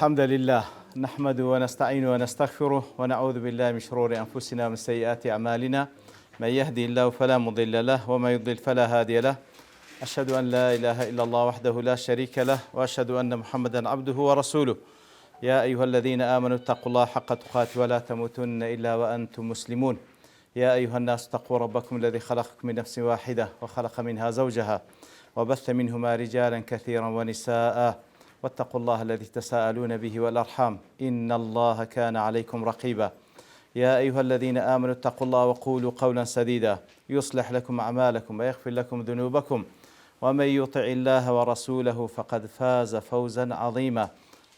الحمد لله نحمده ونستعينه ونستغفره ونعوذ بالله من شرور أنفسنا ومن سيئات أعمالنا. من يهدي الله فلا مضل له ومن يضلل فلا هادي له. أشهد أن لا إله إلا الله وحده لا شريك له وأشهد أن محمدا عبده ورسوله. يا أيها الذين آمنوا اتقوا الله حق تقاته ولا تموتن إلا وأنتم مسلمون. يا أيها الناس اتقوا ربكم الذي خلقكم من نفس واحدة وخلق منها زوجها وبث منهما رجالا كثيرا ونساء واتقوا الله الذي تساءلون به والأرحام إن الله كان عليكم رقيبا. يا أيها الذين آمنوا اتقوا الله وقولوا قولا سديدا يصلح لكم أعمالكم ويغفر لكم ذنوبكم ومن يطع الله ورسوله فقد فاز فوزا عظيما.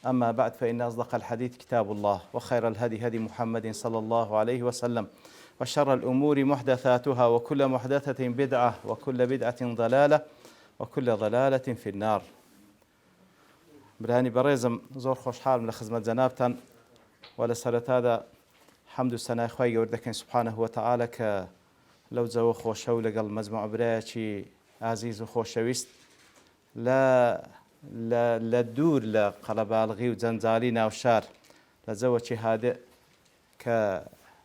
أما بعد فإن أصدق الحديث كتاب الله وخير الهدي هدي محمد صلى الله عليه وسلم وشر الأمور محدثاتها وكل محدثة بدعة وكل بدعة ضلالة وكل ضلالة في النار. برهانی بەڕێزم زۆر خۆشحاڵم لە خزمەت جەنابتان و لە سەرەتادا حەمد و سەنای خوای گەورە دەکەین سوبحانەه وتەعالە کە لەو جەوە خۆشە و لەگەڵ مەجموع برایەکی ئازیز و خۆشەویست لە دوور لە قەڵەباڵغی و جەنجالی ناوشار لە جەوەکی هادئ کە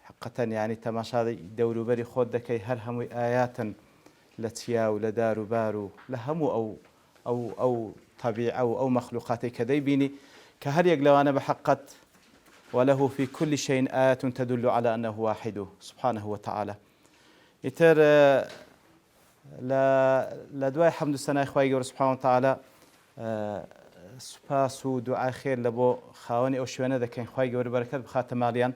حقەتەن یعنی تەماشای دەوروبەری خۆت دەکەی هەر هەمووی ئایاتن لە چیا و لە دار و بار و لە هەموو ئەو طبيعة أو مخلوقاتي كديبيني كهريق لو أنا بحقت وله في كل شيء آيات تدل على أنه واحد سبحانه وتعالى. يتر لا دواء حمد السنة إخوائي سبحانه وتعالى سپاس و دعاء خير لبو خاوني أو شوانه ذا كان إخوائي بركات بخاتم ماليان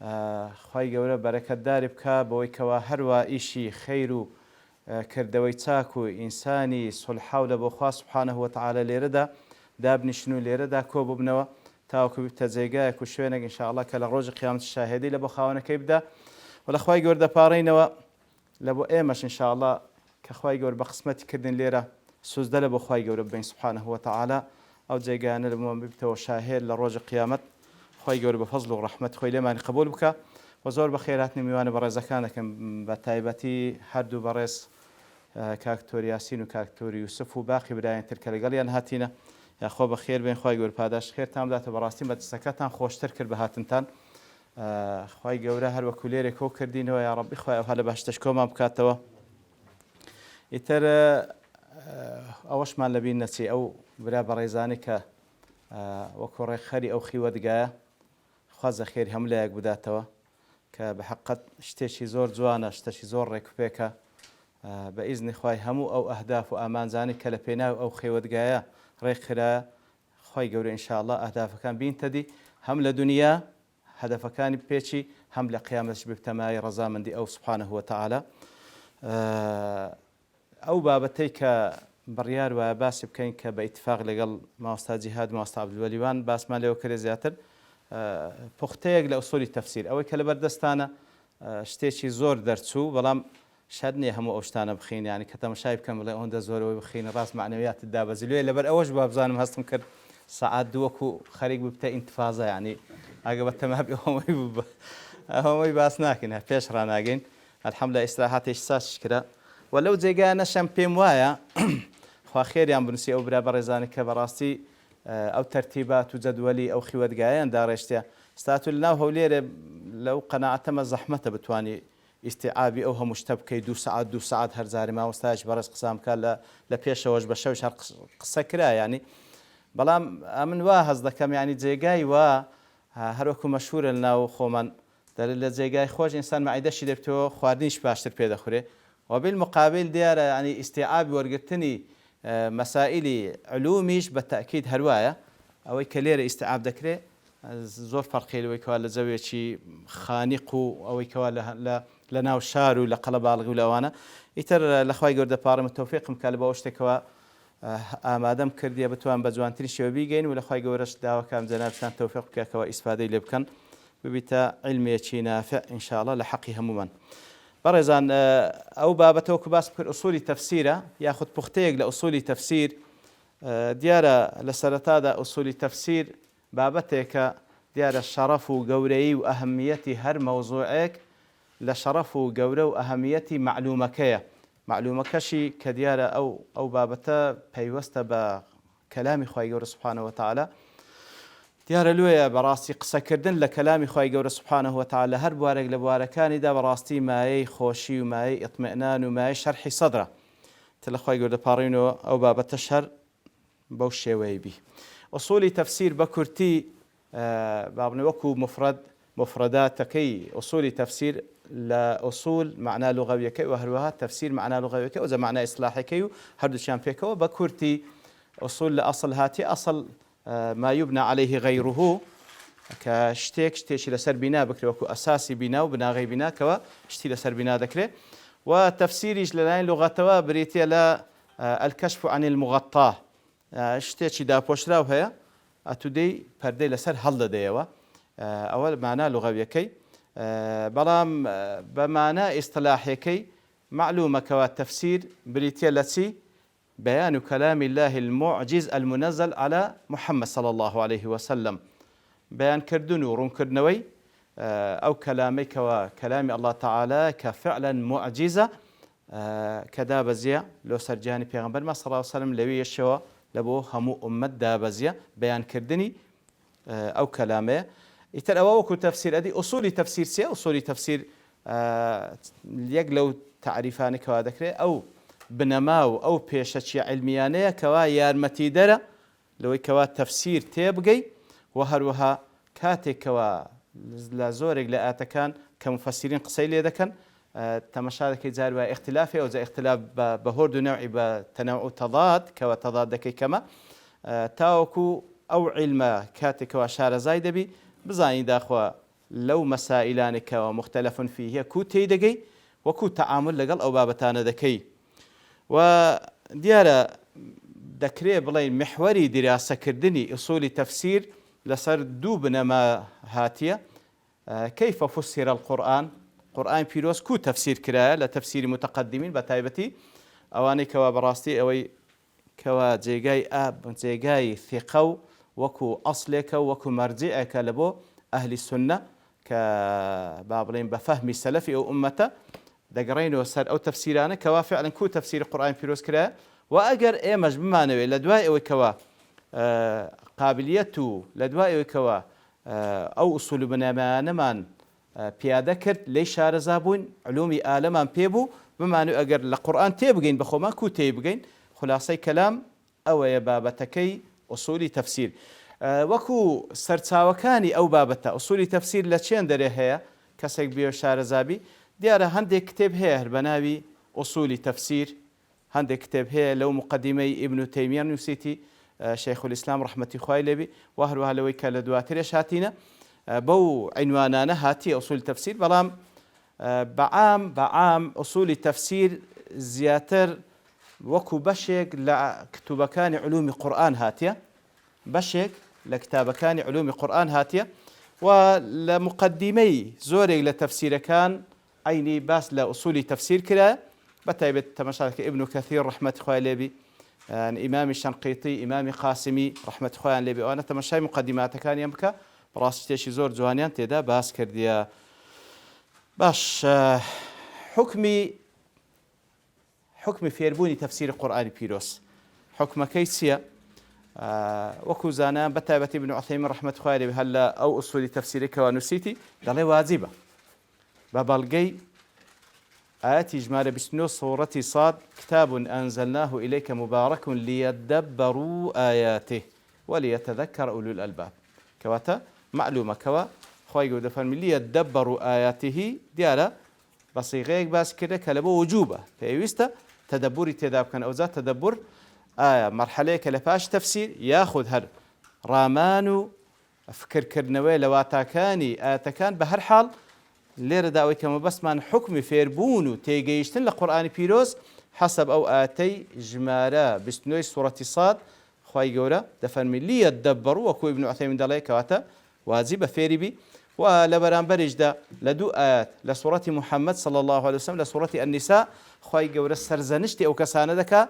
إخوائي بركات داري بكا بوي كوا هروا إيشي خيرو کردەوەی چاک و ئینسانی سولحاو لە بۆ خوا سوبحانەه وتەعالە لێرەدا دابنیشن و لێرەدا کۆ ببنەوە تاوەکو بتە جێگایەک و شوێنێک ئینشاءڵڵا کە لە ڕۆژی قیامەت شاهێدی لە بۆ خاوەنەکەی بدا و لە خوای گەورە دەپاڕێینەوە لە بۆ ئێمەش ئینشاءڵڵا کە خوای گەورە بە قسمەتی کردن لێرە سوزدە لە بۆ خوای گەورە ببین سوبحانەه وتەعالە ئەو جێگایانە لە بۆمان ببتەوە شاهێد لە ڕۆژی قیامەت خوای گەورە بە فەزڵ و ڕەحمەت خۆی لێمانی قبول بکە و زۆر بە خێراتنی میوانە بەڕێزەکان دەکەم بە تایبەتی هەردوو بەڕێز کاکتۆر یاسین و کاکتۆر یوسف و باقی برایان تر کە لەگەڵیان هاتینە یاخۆ بە خێر بێن خوای گەورە پاداش خێرتان بداتە بەڕاستی مەجلسەکەتان خۆشتر کرد بە هاتنتان خوای گەورە هەر وەکو لێرێک کۆ کردینەوە یا ڕەبی خوای ئەوها لە باشتەش کۆمان بکاتەوە. ئیتر ئەوەشمان لەبین نەچی ئەو برا بەڕێزانی کە وەکو ڕێکخەری ئەو خیوەتگایە خوازە خێری هەموو لایەک بداتەوە کە بە حەقەت شتێکی زۆر جوانە شتێکی زۆر ڕێکوپێکە بإذن خوای هەموو ئەو ئەهداف و ئامانجانی کە لە پێناو ئەو خێوەتگایە ڕێکخرایە خوای گەورە ئینشاءڵڵا ئەهدافەکان بینتەدی هەم لە دنیا هەدەفەکانی پێچی هەم لە قیامەتش بتەمای ڕەزامەندی ئەو سوبحانەه وتەعالە. ئەو بابەتەی کە بڕیار وایە باسی بکەین کە بە ئیتفاق لەگەڵ مامۆستا جیهاد مامۆستا عەبدولوەلیوان باسمان لێوە کرێ زیاتر پوختەیەک لە ئوسولی تەفسیر ئەوەی کە لەبەردەستانە شتێکی زۆر دەرچوو بەڵام شاد نییە هەموو ئەو شتانە بخین ینی کە تەماشای بکەم بڵێ ئەوەندە زۆرەوەی بخینە ڕاست معنەویاتت دابەزی لێ لەبەر ئەوەش بابزانم هەستم کرد سەعات دووەکو خەریک ببتە ئینتفازە ینی ئەگە بە تەمابی ئەوەی باس ناکەین پێش ڕناگەین ئەلحەمدولillah ئیستراحەتێک ساش کرا و لەو جێگایانە شەم پێم وایە خوا خێریان بنووسی ئەو برا بەڕێزانی کە بەڕاستی ئەو تەرتیبات و جەدوەلی ئەو خیوەتگایەیان داڕێشتە ستاتو لەناو هەولێرە لەو قەناعەتەمە زەحمەتە بتوانی ئیستیعابی ئەو هەموو شتە بکەی دو سعات هەرزاری مامۆستایش بەڕێز قسام بکات لە پێشەوەش بە شەوش هەر قسە کرا ینی بەڵام من وا هەز دەکەم ینی جێگای وا هەروەکو مەشهورە لەناو خۆمان لە جێگای خۆش ئینسان مەعیدەشی دەبێتەوە خواردنیش باشتر پێ دەخورێ و بالمقابل دیارە ینی ئیستیعابی وەرگرتنی مەسائلی علومیش بە تەئکید هەروایە ئەوەی کە لێرە ئیستیعاب دەکرێت زۆر فەرقی لەوەی کەوا لە جەوێکی خانیق و ئەوەی کەوا لە ناو شار و لە قەڵەباڵغی و لەوانە ئیتر لە خوای گەورە دەپاڕم تەوفیقم کە لە بەوە شتێکەوە ئامادەم کردیە بتوان بە جوانترین شێوە بیگەین و لە خوای گەورەش داواکەم جەنابتان تەوفیق بکەکەوە ئیسفادەی لێ بکەن ببیتە عیلمێکی نافع ئینشاءڵڵا لە حەقی هەمومان. بەڕێزان ئەو بابەتەوە کە باس کرد ئوسولی تەفسیرە یاخود پوختەیەک لە ئوسولی تەفسیر دیارە لە سەرەتادا ئوسولی تەفسیر بابەتێکە دیارە شەڕەف و گەورەیی و ئەهەمیەتی هەر مەوزوعێک لە شەڕەف و گەورە و ئەهەمیەتی معلومەکەیە معلومەکەشی کە دیارە ئەو بابەتە پەیوەستە بە کەلامی خوای گەورە سوبحانەه وتەعالە دیارە لێیە بەڕاستی قسەکردن لە کەلامی خوای گەورە سوبحانەه وتعالە هەر بوارێک لە بوارەکانیدا بەڕاستی مایەی خۆشی و مایەی ئیطمئنان و مایەی شەرحی سەدرە تە لە خوای گەورە دەپاڕێنەوە ئەو بابەتەش هەر بەو شێوەیە بی. ئوسولی تەفسیر بە کورتی بابنە وەکو مفرداتەکەی ئوسولی تەفسیر لە ئوسول معنا لغەویەکەی و هەروەها تەفسیر معنا لغەویەکەی و معنای ئیصلاحەکەی و هەردووچیان پێکەوە بە کورتی ئوسول لە ئەسڵ هاتی ئەسڵ ما يبنى عليه غيره كشتێکی لەسەر بینا بکرێ وەکو ئەساسی بینا و بناغی بینا کەوە شتی لەسەر بینا دەکرێت و تەفسیریش لەلایەن لوغەتەوە بریتە لە الكشف عن المغطاه شتێکی داپۆشراو هەیە ئەتودەی پەردەی لەسەر هەڵدەدەیەوە ئەوە معنای لغەویەکەی بەڵام بە معنای ئیصطلاحیەکەی معلومەکەوە تەفسیر بریتە لە چی؟ بيان كلام الله المعجز المنزل على محمد صلى الله عليه وسلم بيان كردن ورون كردنوي أو كلامك وكلام الله تعالى كفعلا معجزة كدابزية لو سرجاني پیغمبر ما صلى الله عليه وسلم لوي يشوا لبو همو أمت دابزية بيان كردني أو كلامه يتر أوكو تفسير أدي أصولي تفسير سيا أصولي تفسير يقلو تعريفانك وذكره أو بنەماو ئەو پێشەچی علمیانەیە کەوا یارمەتی دەرە لەوەی کەوا تەفسیر تێبگەی و هەروەها کاتێکەوە لە زۆرێک لە ئاتەکان کە مفەسیرین قسەی لێ دەکەن تەمەشا دەکەی جار وای اختلافی ئەو جا اختلاف بە هۆرد و نەوعی بە تەنەوع و تەضاد کەوە تەضاد دەکەی کەمە تاوەکو ئەو عیلمە کاتێکەوە شارەزای دەبی بزانی داخوا لەو مەسائلانێکەوە مختلفن فیهە کو تێی دەگەی وەکو تەعامل لەگەڵ ئەو بابەتانە دەکەی و دیارە دەکرێ بڵێن محوەری دیراسەکردنی ئوسولی تەفسیر لەسەر دوو بنەما هاتیە كيف فسر القورآن قورآن پیرۆز کو تەفسیر کرایە لە تەفسیری متەقەدیمین بە تایبەتی ئەوانەی کەوا بەڕاستی ئەوەی کەوا جێگای ثقە و وەکو ئەسڵێکە و وەکو مەرجعێکە لە بۆ ئەهلی سونە کە با بڵێن بە فەهمی سەلەفی ئەو ئومەتە دەگەڕێنەوە سەر ئەو تەفسیرانە کەوا فعلا کو تەفسیری قورآن پیرۆز کرایە و ئەگەر ئێمەش بمانەوێت لە دوای ئەوەی کەوا قابلیەت و لە دوای ئەوەی کەوا ئەو ئوسول و بنەمانەمان پیادە کرد لێی شارەزا بووین علومی ئالەمان پێبوو بمانوێت ئەگەر لە قورآن تێبگەین بە خۆمان کو تێبگەین خولاسەی کەلام ئەوەیە بابەتەکەی ئوسولی تەفسیر وەکو سەرچاوەکانی ئەو بابەتە ئوسولی تەفسیر لە چێن دەرێ هەیە کەسێک بێ شارەزابی دیارە هەندێک کتێب هەیە هەر بە ناوی ئوسولی تەفسیر هەندێک کتێب هەیە لەو مقدمەی ئیبن تەیمیە نووسیتی شەیخ الئیسلام ڕەحمەتی خوای لێبی و هەروەها لەوەی کە لە دواترێش هاتینە بەو عنوانانە هاتی ئوسولی تەفسیر بەڵام بەعام ئوسولی تەفسیر زیاتر وەکو بەشێک لە کتوبەکانی علومی قورئان هاتیە بەشێک لە کتابەکانی علومی قورئان هاتیە و لە مقدمەی زۆرێک لە تەفسیرەکان عینی باس لە ئوسولی تەفسیر کرا بەتایبەت تەماشاکە ئیبن کەثیر ڕەحمەتی خوای لێبی ئیمامی شەنقیطی ئیمامی قاسمی ڕەحمەتی خوایان لێبی ئەوانە تەماشای مقدماتەکانیان بکە بەڕاستی شتێکی زۆر جوانیان تێدا باس کردیە. باش حکمی فێربوونی تەفسیری قورئانی پیرۆز حکمەکەی چییە؟ وەکو زانان بەتایبەتی ابن عوثەیمین ڕەحمەتی خوای لێبی هەر لە ئەو ئوسولی تەفسیرێکەوە نووسیتی دەڵێ واجبە بە بەڵگەی آياتي جمال بسنو سورة صاد كتاب أنزلناه إليك مبارك ليدبروا آياته وليتذكر أولو الألباب كواتا معلومة كوا خواهي قد فرمي ليدبروا آياته ديالا بصيغيك باس كده كلبو وجوبة فيوستا تدبري تداب كان أوزات تدبر آية مرحلة كلفاش تفسير ياخذ هر رامانو فكر كرنوي لواتاكاني آتكان بهر حال لێرە داوای کەمە بەسمان حکمی فێربوون و تێگەیشتن لە قورئانی پیرۆز حەسەب ئەو ئاتەی ژمارە 29 سوڕەتی ساد خوای گەورە دەفەرمی لیەدەبەڕوو وەکو ئیبن عوثەیمین دەڵێ کەواتە واجبە فێری بی و لە بەرامبەریشدا لە دوو ئاەت لە سوڕەتی محەممەد صلی الله عليه وسلم لە سوڕەتی ئەنیسا خوای گەورە سەرزەنشتی ئەو کەسانە دەکا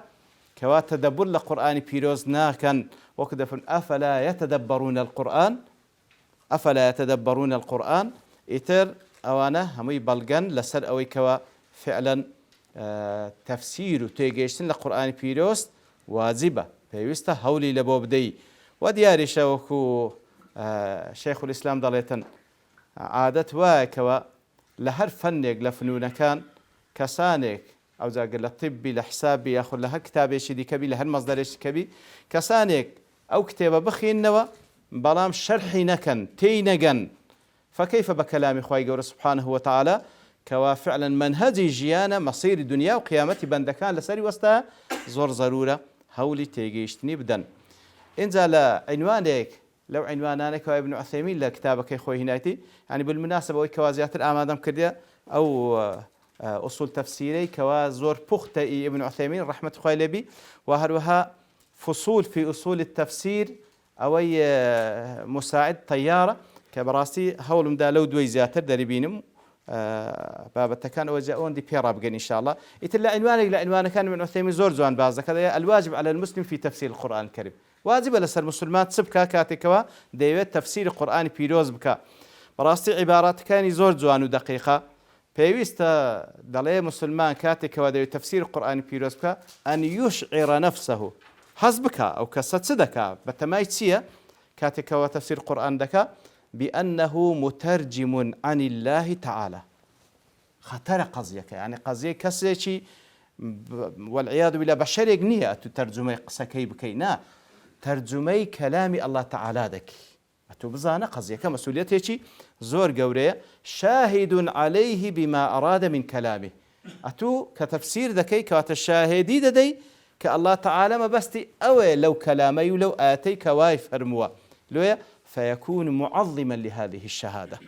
کەوا تەدەبور لە قورئانی پیرۆز ناکەن وەکو دەفەرمێن ئەفەلا یەتەدەبەڕونە القورئان ئیتر ئەوانە هەمووی بەڵگەن لەسەر ئەوەی کەوە فعلەن تەفسیر و تێگەیشتن لە قورئانی پیرۆست واجبە پێویستە هەولی لە بۆ بدەی و دیاریشە وەکو شيخ الإسلام دەڵێتن عادەت وایەکەوە لە هەر فەنێک لە فنونەکان کەسانێک ئەو جاگە لە طیبی لە حسابی یاخود لە هەر کتابێکی دیکەبی لە هەر مەزدەرێکی کەبی کەسانێک ئەو کتێبە بخینەوە بەڵام شەرحی نەکەن تێی نەگەن فكيف بكلام خواهي قول سبحانه وتعالى كوا فعلا منهجي جيانا مصير دنيا وقيامتي بندكان لسري وستا زور ضرورة هولي تيجيشتني بدن انزا لعنوانك لو عنوانانك وابن عثيمين لكتابك خوي هنايتي يعني بالمناسبة وكوازيات الآمادم كرديا أو أصول تفسيري كوا زور بوختي ابن عثيمين رحمة خوي لبي وهروها فصول في أصول التفسير أو مساعد طيارة كبراسي هول مدا لو دوي زياتر دربينم بابتكان وجاءون دي بيرا بقى إن شاء الله يتلا عنوانك كان من عثيمين زور زوان باز كذا الواجب على المسلم في تفسير القرآن الكريم واجب لسر مسلمات سبكا كاتكوا ديوت تفسير القرآن بيروز بكا براسي عبارات كان زور زوان ودقيقة بيويستا دلي مسلمان كاتكوا ديوت تفسير القرآن بيروز بكا أن يشعر نفسه حسبك أو كستصدك بتمايتسية كاتكوا تفسير القرآن دكا بأنه مترجم عن الله تعالى خطر قضيك يعني قضية كسيشي والعياذ بالله بشري نية تترجمي قسكي بكينا ترجمي كلام الله تعالى دك أتو بزانا قضيك مسؤوليتي زور قوري شاهد عليه بما أراد من كلامه أتو كتفسير ذكي كوات الشاهدي دي كالله تعالى ما بستي أوي لو كلامي ولو آتي كواي فرموا لويا فيكون معظما لهذه الشهادة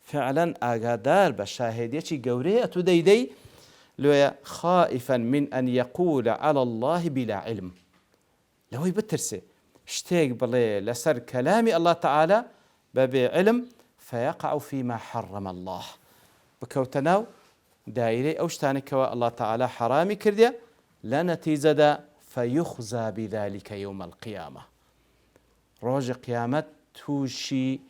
فعلا أقادار بشاهدية قورية ديدي لويا خائفا من أن يقول على الله بلا علم لو يبترسي اشتيق بلي لسر كلام الله تعالى بابي علم فيقع فيما حرم الله بكوتناو دائري أوشتانك الله تعالى حرامي كرديا لا نتيجة دا فيخزى بذلك يوم القيامة روج قيامت توشي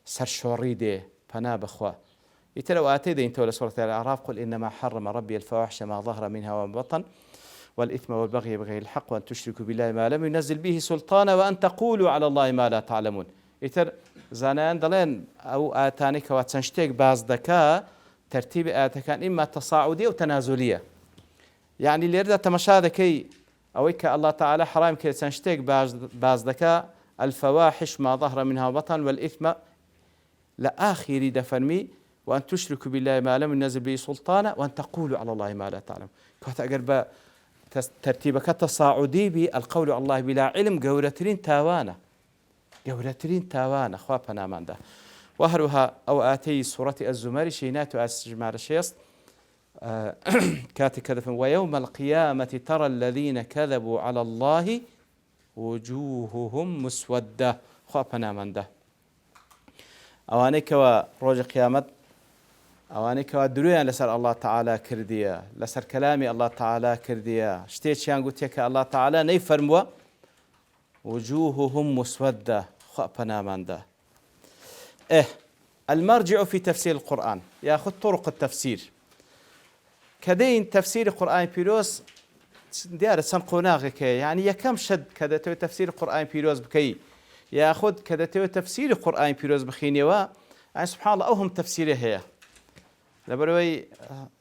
سرشوري دي فنا بخوا يتلو آتي دي انتو لسورة الأعراف قل إنما حرم ربي الفواحش ما ظهر منها وما بطن والإثم والبغي بغير الحق وأن تشركوا بالله ما لم ينزل به سلطانا وأن تقولوا على الله ما لا تعلمون يتر زانان دلين أو آتانيك واتسنشتيك باز دكا ترتيب آتكان إما تصاعدية أو تنازلية يعني اللي يرد تمشادكي أويك الله تعالى حرام كي تنشتيك باز دكا الفواحش ما ظهر منها بطن والإثم لآخر دفرمي وأن تشركوا بالله ما لم ينزل به سلطانا وأن تقولوا على الله ما لا تعلم كنت أقرب ترتيبك تصاعدي بالقول على الله بلا علم قورترين تاوانا خوابنا من ده وهروها أو آتي سورة الزمر شينات وأسجمار الشيص كاتك كذف ويوم القيامة ترى الذين كذبوا على الله وجوههم مسودة خوابنا من ده أوانيك وروج قيامت أوانيك ودرويا لسر الله تعالى كرديا لسر كلامي الله تعالى كرديا شتيتشان قلت الله تعالى نيفرموا وجوههم مسودة خوابنا من ده المرجع في تفسير القرآن يأخذ طرق التفسير كدين تفسير القرآن بيروس ديار سنقوناغك يعني يكم شد كذا تفسير القرآن بيروز بكي ياخذ كذا تفسير القرآن بيروز بخيني يعني سبحان الله أوهم تفسيره هي لبروي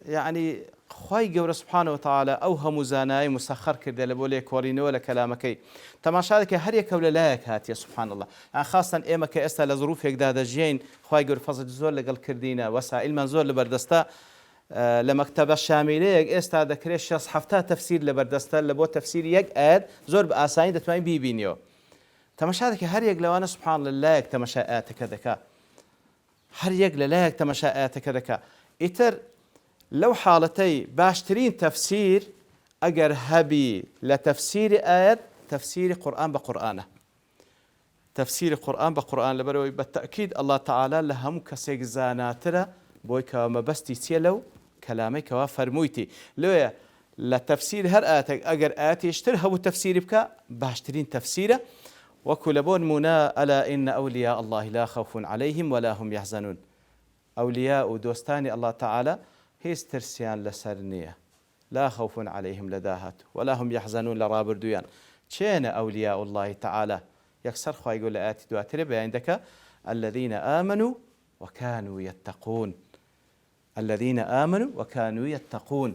يعني خواي قول سبحانه وتعالى أوهم زاناي مسخر كذا لبوليك ورينو ولا كلامك تماشاك هريك ولا لاك هات يا سبحان الله يعني خاصة إما كأستا لظروف يقدر الجين خواي قول فضل زول لقل كردينا وسائل منزول لبردستا لمكتبة الشاملية استا ذكريش شخص حفتها تفسير لبردستا لبو تفسير يق آد زور بآساني دتماين بيبينيو تماشاك هريك لو أنا سبحان الله تمشاءاتك ذكاء هريك للاك تمشاءاتك ذكاء إتر لو حالتي باشترين تفسير أجر هبي لتفسير آيات تفسير قرآن بقرآنه تفسير قرآن بقرآن لبروي بالتأكيد الله تعالى لهم كسيق زاناتنا بويكا ما بستي سيلو كلامك وفرمويتي لو لتفسير هر آتك أجر آتي اشترها وتفسير بك باشترين تفسيره وكلبون منا ألا إن أولياء الله لا خوف عليهم ولا هم يحزنون أولياء دوستاني الله تعالى هيسترسيان لسرنية لا خوف عليهم لداهت ولا هم يحزنون لرابردويان چين أولياء الله تعالى يكسر خواهي يقول لآتي دواتر عندك الذين آمنوا وكانوا يتقون. الذين آمنوا وكانوا يتقون،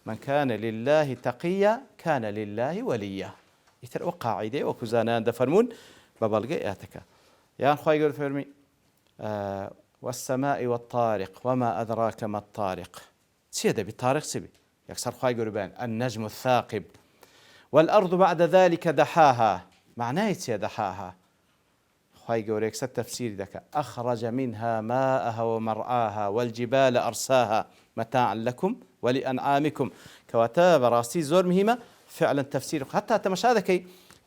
من كان لله تقيا كان لله وليا. يتر قاعدة وكزانان دفرمون ببلغ آتك يعني خواهي يقول فرمي والسماء والطارق وما أدراك ما الطارق. سيدة بالطارق سبي يكسر خواهي يقول بان النجم الثاقب والأرض بعد ذلك دحاها. معناه دحاها خواهي يقول يكسر تفسير ذاك أخرج منها ماءها ومرعاها والجبال أرساها متاعا لكم ولأنعامكم. كواتا براستي زور مهمة فعلا تفسير حتى تمشاهدك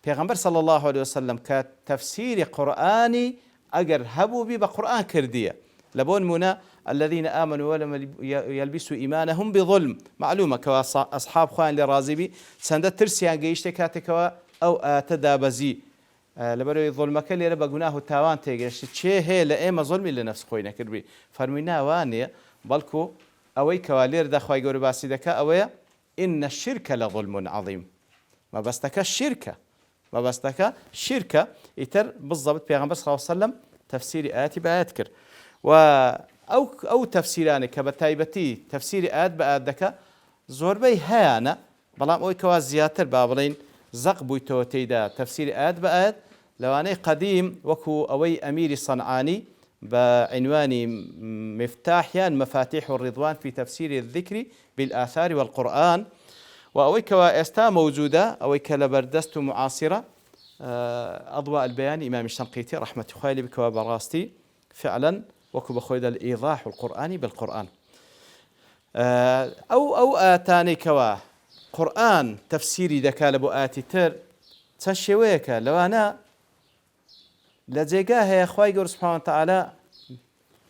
پیغمبر صلى الله عليه وسلم كتفسير قرآني أجر هبوا بي بقرآن كردية لبون منا الذين آمنوا ولم يلبسوا إيمانهم بظلم. معلومة كوا أصحاب خوان لرازبي سند ترسيان جيشت كاتكوا أو تدابزي لبروي ظلمك اللي ربا جناه تاوان تيجش شيء هي لأما ظلم اللي نفس خوينا كربي فرمينا وانية بلكو أوي كوالير دخواي جور باسي دكا أوي إن الشرك لظلم عظيم. ما بستك الشركة ما بستك شركة يتر بالضبط بيغمبر صلى الله عليه وسلم تفسير آتي بآتكر أو تفسيران كبتايبتي تفسير آت بآدك زور بي هانا بلام أوي كواز زياتر بابلين زق بويتو تيدا تفسير آت بآت لواني قديم وكو أوي أمير صنعاني بعنوان مفتاحيان مفاتيح الرضوان في تفسير الذكر بالآثار والقرآن. وأويك وإستا موجودة أويك لبردست معاصرة أضواء البيان إمام الشنقيطي رحمة خالي بك وبراستي فعلا وكو بخويد الإيضاح القرآني بالقرآن أو آتاني كوا قرآن تفسيري دكا لبو آتي تر تشويك لو أنا لجيقاه يا أخوي قول سبحانه وتعالى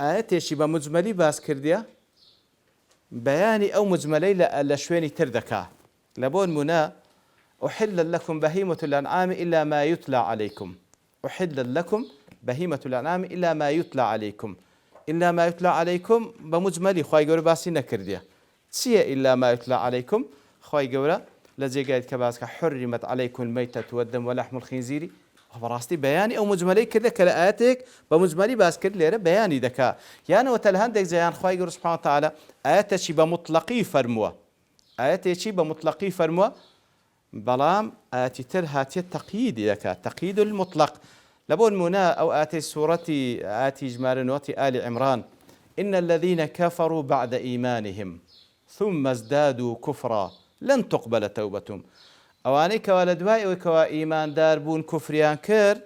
آياتي شبه مجملي باس كردية بياني أو مجملي لشويني تردكا لبون منا أحل لكم بهيمة الأنعام إلا ما يتلى عليكم. أحل لكم بهيمة الأنعام إلا ما يتلى عليكم. إلا ما يتلى عليكم بمجملي خواهي قول باسي نكردية تسيا إلا ما يتلى عليكم خواهي قول لجيقاه كباسك حرمت عليكم الميتة والدم ولحم الخنزير براستي بياني أو مجملي كذا كلآتك بمجملي باس كذا ليرة بياني ذكاء يعني وتلهندك زيان خواهي قول سبحانه وتعالى آيات شي بمطلقي فرموا آيات شي بمطلقي فرموا بلام آيات تر هاتي التقييد ذكاء تقييد المطلق لبون منا أو آتي سورتي آتي جمال نوتي آل عمران إن الذين كفروا بعد إيمانهم ثم ازدادوا كفرا لن تقبل توبتهم. أواني كوالدواء وكوا إيمان دار بون كفريان كر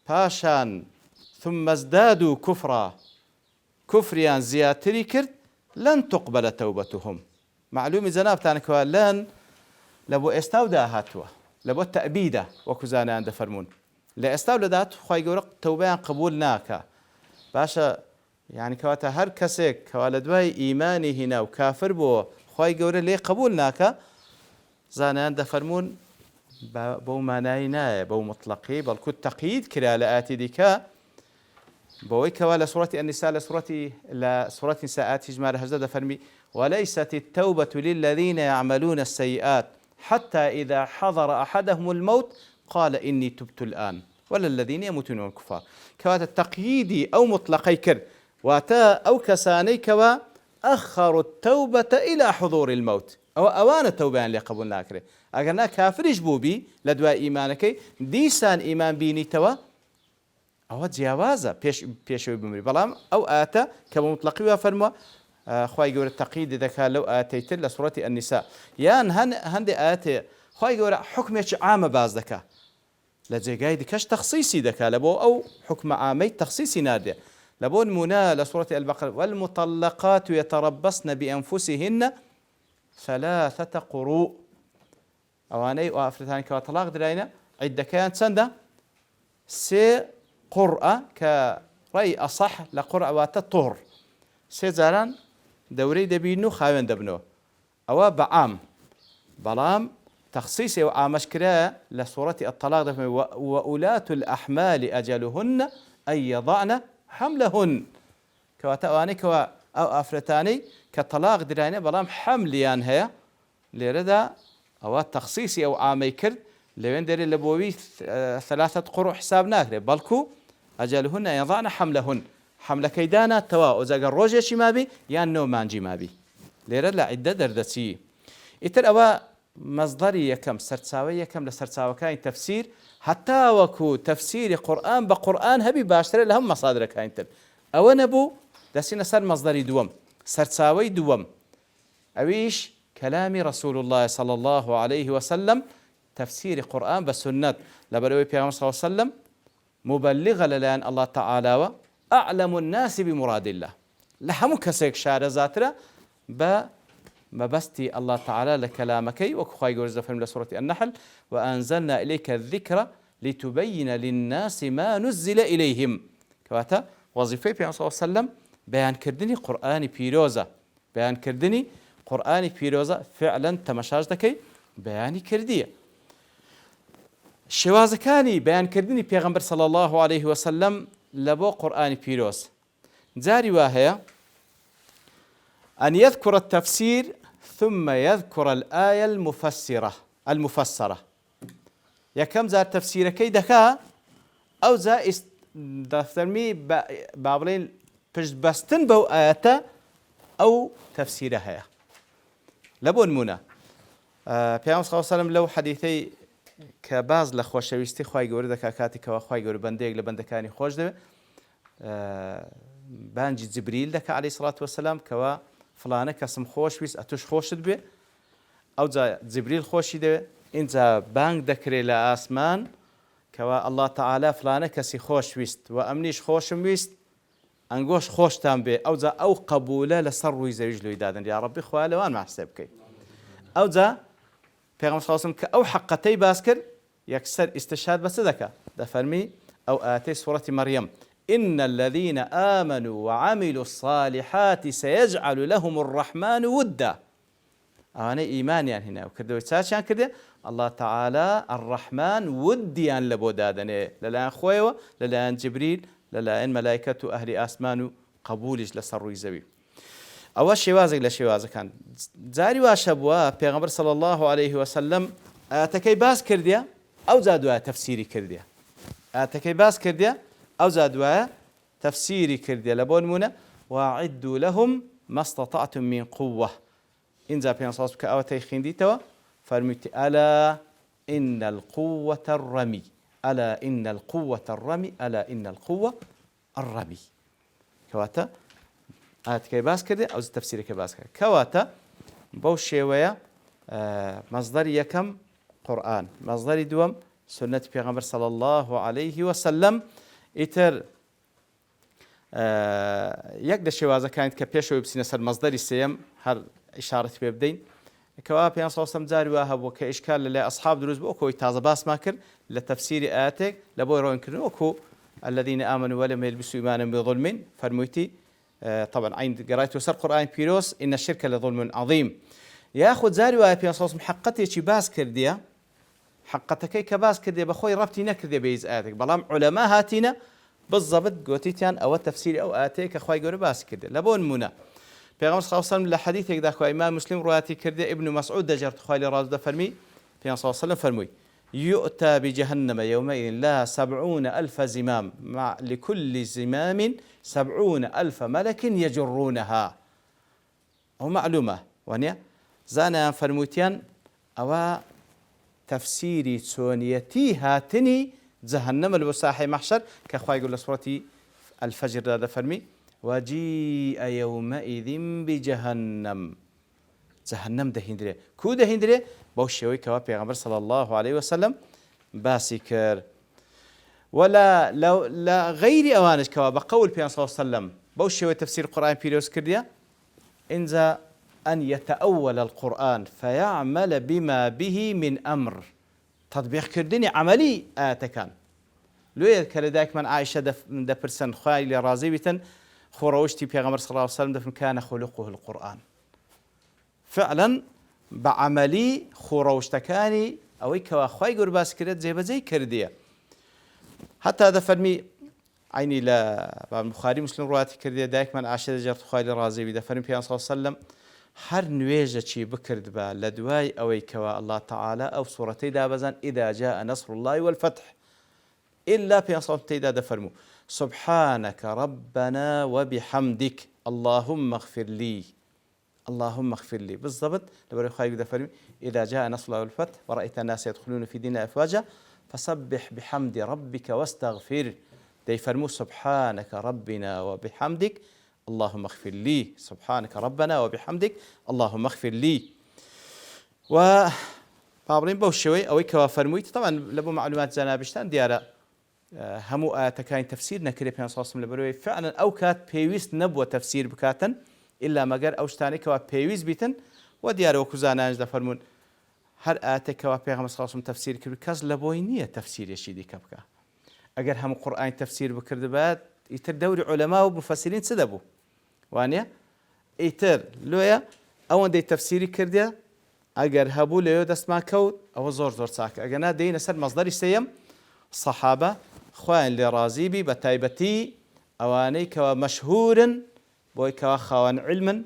باشان ثم ازدادوا كفرا كفريان زياتري كرد لن تقبل توبتهم. معلوم زنابتان كوا لن لبو استودا هاتوا لبو التأبيدة وكزانا عند فرمون لأستولدات خواهي قورق توبيان قبول ناكا باشا يعني كواتا هر كسيك كوالدواء إيماني هنا وكافر بو خواهي قورق ليه قبول ناكا زانان دفرمون بو ماناينا بو مطلقي بل كنت تقييد كلا لآتي ديكا بويك ولا سورة النساء لسورة نساءات جمال هزة دفرمي وليست التوبة للذين يعملون السيئات حتى إذا حضر أحدهم الموت قال إني تبت الآن ولا الذين يموتون وهم كفار. كوات التقييدي أو مطلقي كر واتا أو كساني كوا أخروا التوبة إلى حضور الموت أو أوان التوبة اللي قبولنا كره أجرنا كافرش بوبي لدواء إيمانك ديسان إيمان بيني توا أو جوازة بيشوي بمري بلام أو آتا كما مطلقي وفرما خواهي يقول التقييد إذا كان لو آتيت لسورة النساء يان هندي آتي خواهي يقول حكمة عامة باز دكا لجيجاي دكاش تخصيصي دكا لبو أو حكم عامي تخصيصي نادي لبون منا لسورة البقرة والمطلقات يتربصن بأنفسهن 3 قروء أواني وأفرتان كواتلاق درينا عدة كانت سنة 6 قرأة كرأي أصح لقرأة واتطهر 6 زاران دوري دبينو خاوين دبنو أو بعام بلام تخصيصي وعامشكرا لسورة الطلاق وأولاة الأحمال أجلهن أن يضعن حملهن كواتواني كوا أو أفرتاني كطلاق دراني بلام حمليان هي لردا أو تخصيصي أو عاميكر لوين داري لبوي 3 قروء حساب ناكري بلكو أجلهن يضعن حملهن حمل كيدانا توا وزاق الروجة ما بي يان نو مانجي ما بي ليرة لا عدة دردسي إتر أوا مصدري يكم سرتساوي يكم لسرتساوي كاين تفسير حتى وكو تفسير قرآن بقرآن هبي باشتري لهم مصادر كاين تل أو نبو دسينا سر مصدري دوم سرتساوي دوم أويش كلام رسول الله صلى الله عليه وسلم تفسير قرآن بالسنة لبروي بيغمبر صلى الله عليه وسلم مبلغ للان الله تعالى وأعلم الناس بمراد الله لهم كسيك شار زاترة ما بستي الله تعالى لكلامك وكخاي جورز فيلم لسورة النحل وأنزلنا إليك الذكر لتبين للناس ما نزل إليهم كواتا وظيفة بيغمبر صلى الله عليه وسلم بيان كردني قرآن بيروزة بيان كردني قرآن بيروزة فعلا تمشاج دكي بياني كردية شوازكاني بيان كردني بيغمبر صلى الله عليه وسلم لبو قرآن بيروز جاري واهية أن يذكر التفسير ثم يذكر الآية المفسرة يكم زار تفسير كي دكا أو زا دفترمي بابلين بستن بو آياتا أو تفسيرها لبو نمونا پیامبر صلی الله علیه وسلم لو حدیثی که باز لخوشویستی خوای گوره دکا کاتی که خوای گوره بندیگ لبندکانی خوش ده بانجی جبريل دکا علیه الصلاة والسلام که فلانه کسم خوش ویست اتوش خوشت به او جا جبريل خوشی ده اینجا بانگ دکره لآسمان که الله تعالی فلانه کسی خوش ویست و امنیش خوشم ویست انگوش خوشتان به او جا او قبوله لسر روی زویج لوی دادن یا ربی خواه لوان محسب کی او جا پیغمبر صلی الله علیه و سلم که او حقتی باز کرد یکسر استشهاد بس دکا دفرمی او آتی سورة مريم إن الذين آمنوا وعملوا الصالحات سيجعل لهم الرحمن ودا أنا إيمان يعني هنا وكردوا تساشان كده الله تعالى الرحمن ودي أن لبودادني للآن خويوة للآن جبريل للآن ملائكة أهل آسمان قبولش لسروي زوي أول شوازك لشوازك كان زاري واشبوا پیغمبر صلى الله عليه وسلم آتكي باس كرديا أو زادوا تفسيري كرديا آتكي باس كرديا أو زادوا تفسيري كرديا لبون منا وأعدوا لهم ما استطعتم من قوة إن زا پیغمبر صلى الله عليه وسلم كأوتي خندي توا فرميت ألا إن القوة الرمي ألا إن القوة الرمي ألا إن القوة الرمي كواتا آتكي باس كده أو تفسيري كباس كده كواتا بوشي ويا مصدر يكم قرآن مصدر دوم سنة پیغمبر صلى الله عليه وسلم إتر يقدر شوازة كانت كبيشو يبسين سر مصدر السيم هر إشارة بيبدين كوا پیغمبر صلى الله عليه وسلم زاري واهب وكإشكال لأصحاب دروز بوكو يتازة باس ماكر لتفسير آتك لبو يروين كرن وكو الذين آمنوا ولم يلبسوا إيمانا بظلم فرمويتي طبعا عين قرأت وسر قرآن بيروس إن الشرك لظلم عظيم ياخذ زاري واهب پیغمبر صلى الله عليه وسلم حقتي شي باس كرديا حقتكي كباس كرديا بخوي ربطي نكرديا بيز آتك بلام علماء هاتينا بالضبط قوتيتان أو التفسير أو آتك أخوي قولي باس كرديا لبون منا پیغمبر صلى الله عليه وسلم لحديث يقدر خو امام مسلم رواتي كردي ابن مسعود دجرت خوالي راز فرمي پیغمبر صلى الله عليه وسلم فرمي يؤتى بجهنم يومئذ لا 70,000 زمام مع لكل زمام 70,000 ملك يجرونها ومعلومة وانيا زانا فرموتيان أو تفسيري سونيتي هاتني جهنم الوساحي محشر كأخوة يقول سورة الفجر هذا فرمي وجيء يومئذ بجهنم جهنم دهيندري كو دهيندري بوشيوي كوا پیغمبر صلى الله عليه وسلم باسكر ولا لو لا غير اوانش كوا بقول پیغمبر صلى الله عليه وسلم بوشيوي تفسير القرآن بيروس كرديا انزا أن يتأول القرآن فيعمل بما به من أمر تطبيق كردني عملي آتكان لو يذكر ذاك من عائشة دفرسن خايل رازي بيتن خروجتي پیغمبر صلى الله عليه وسلم دفن كان خلقه القرآن فعلا بعملي خروجتكاني أو كوا خواي قرباس كرد زي بزي كردية حتى هذا فرمي عيني لا البخاري مسلم رواتي كردية دايك من عائشة جرت خايل رازي بيدا فرمي پیغمبر صلى الله عليه وسلم هەر نوێژەکی بکرد بە لە دوای ئەوەی کەوا الله تعالى ئەو سوورەتەی دابەزان إذا جاء نصر الله والفتح إلا في صوتي دا فرمو سبحانك ربنا وبحمدك اللهم اغفر لي اللهم اغفر لي بالضبط لبري خايف دا فرمي إذا جاء نصر الله والفتح ورأيت الناس يدخلون في دين أفواجا فسبح بحمد ربك واستغفر دي فرمو سبحانك ربنا وبحمدك اللهم اغفر لي سبحانك ربنا وبحمدك اللهم اغفر لي و بابرين بوشوي أو كوا فرمويت طبعا لبو معلومات زنابشتان ديارة همو آتكاين تفسير نكري بيان صاصم لبروي فعلا أو كات بيويست نبوة تفسير بكاتن إلا مقر أوشتاني كوا بيويز بيتن وديارة وكوزانانج دا فرمون هر آتكوا بيغم صاصم تفسير كبير كاز لبوينية تفسير يشيدي كبكا أجر هم قرآن تفسير بكرد بعد يتر دوري علماء ومفسرين سدبو وانيا يتر لويا أون دي تفسيري كرديا أجر هبو ليو دست ما كود أو زور ساك أجنا دين سر مصدر سيم صحابة خوان لرازيبي بتايبتي أواني كوا مشهورا بوي كوا خوان علما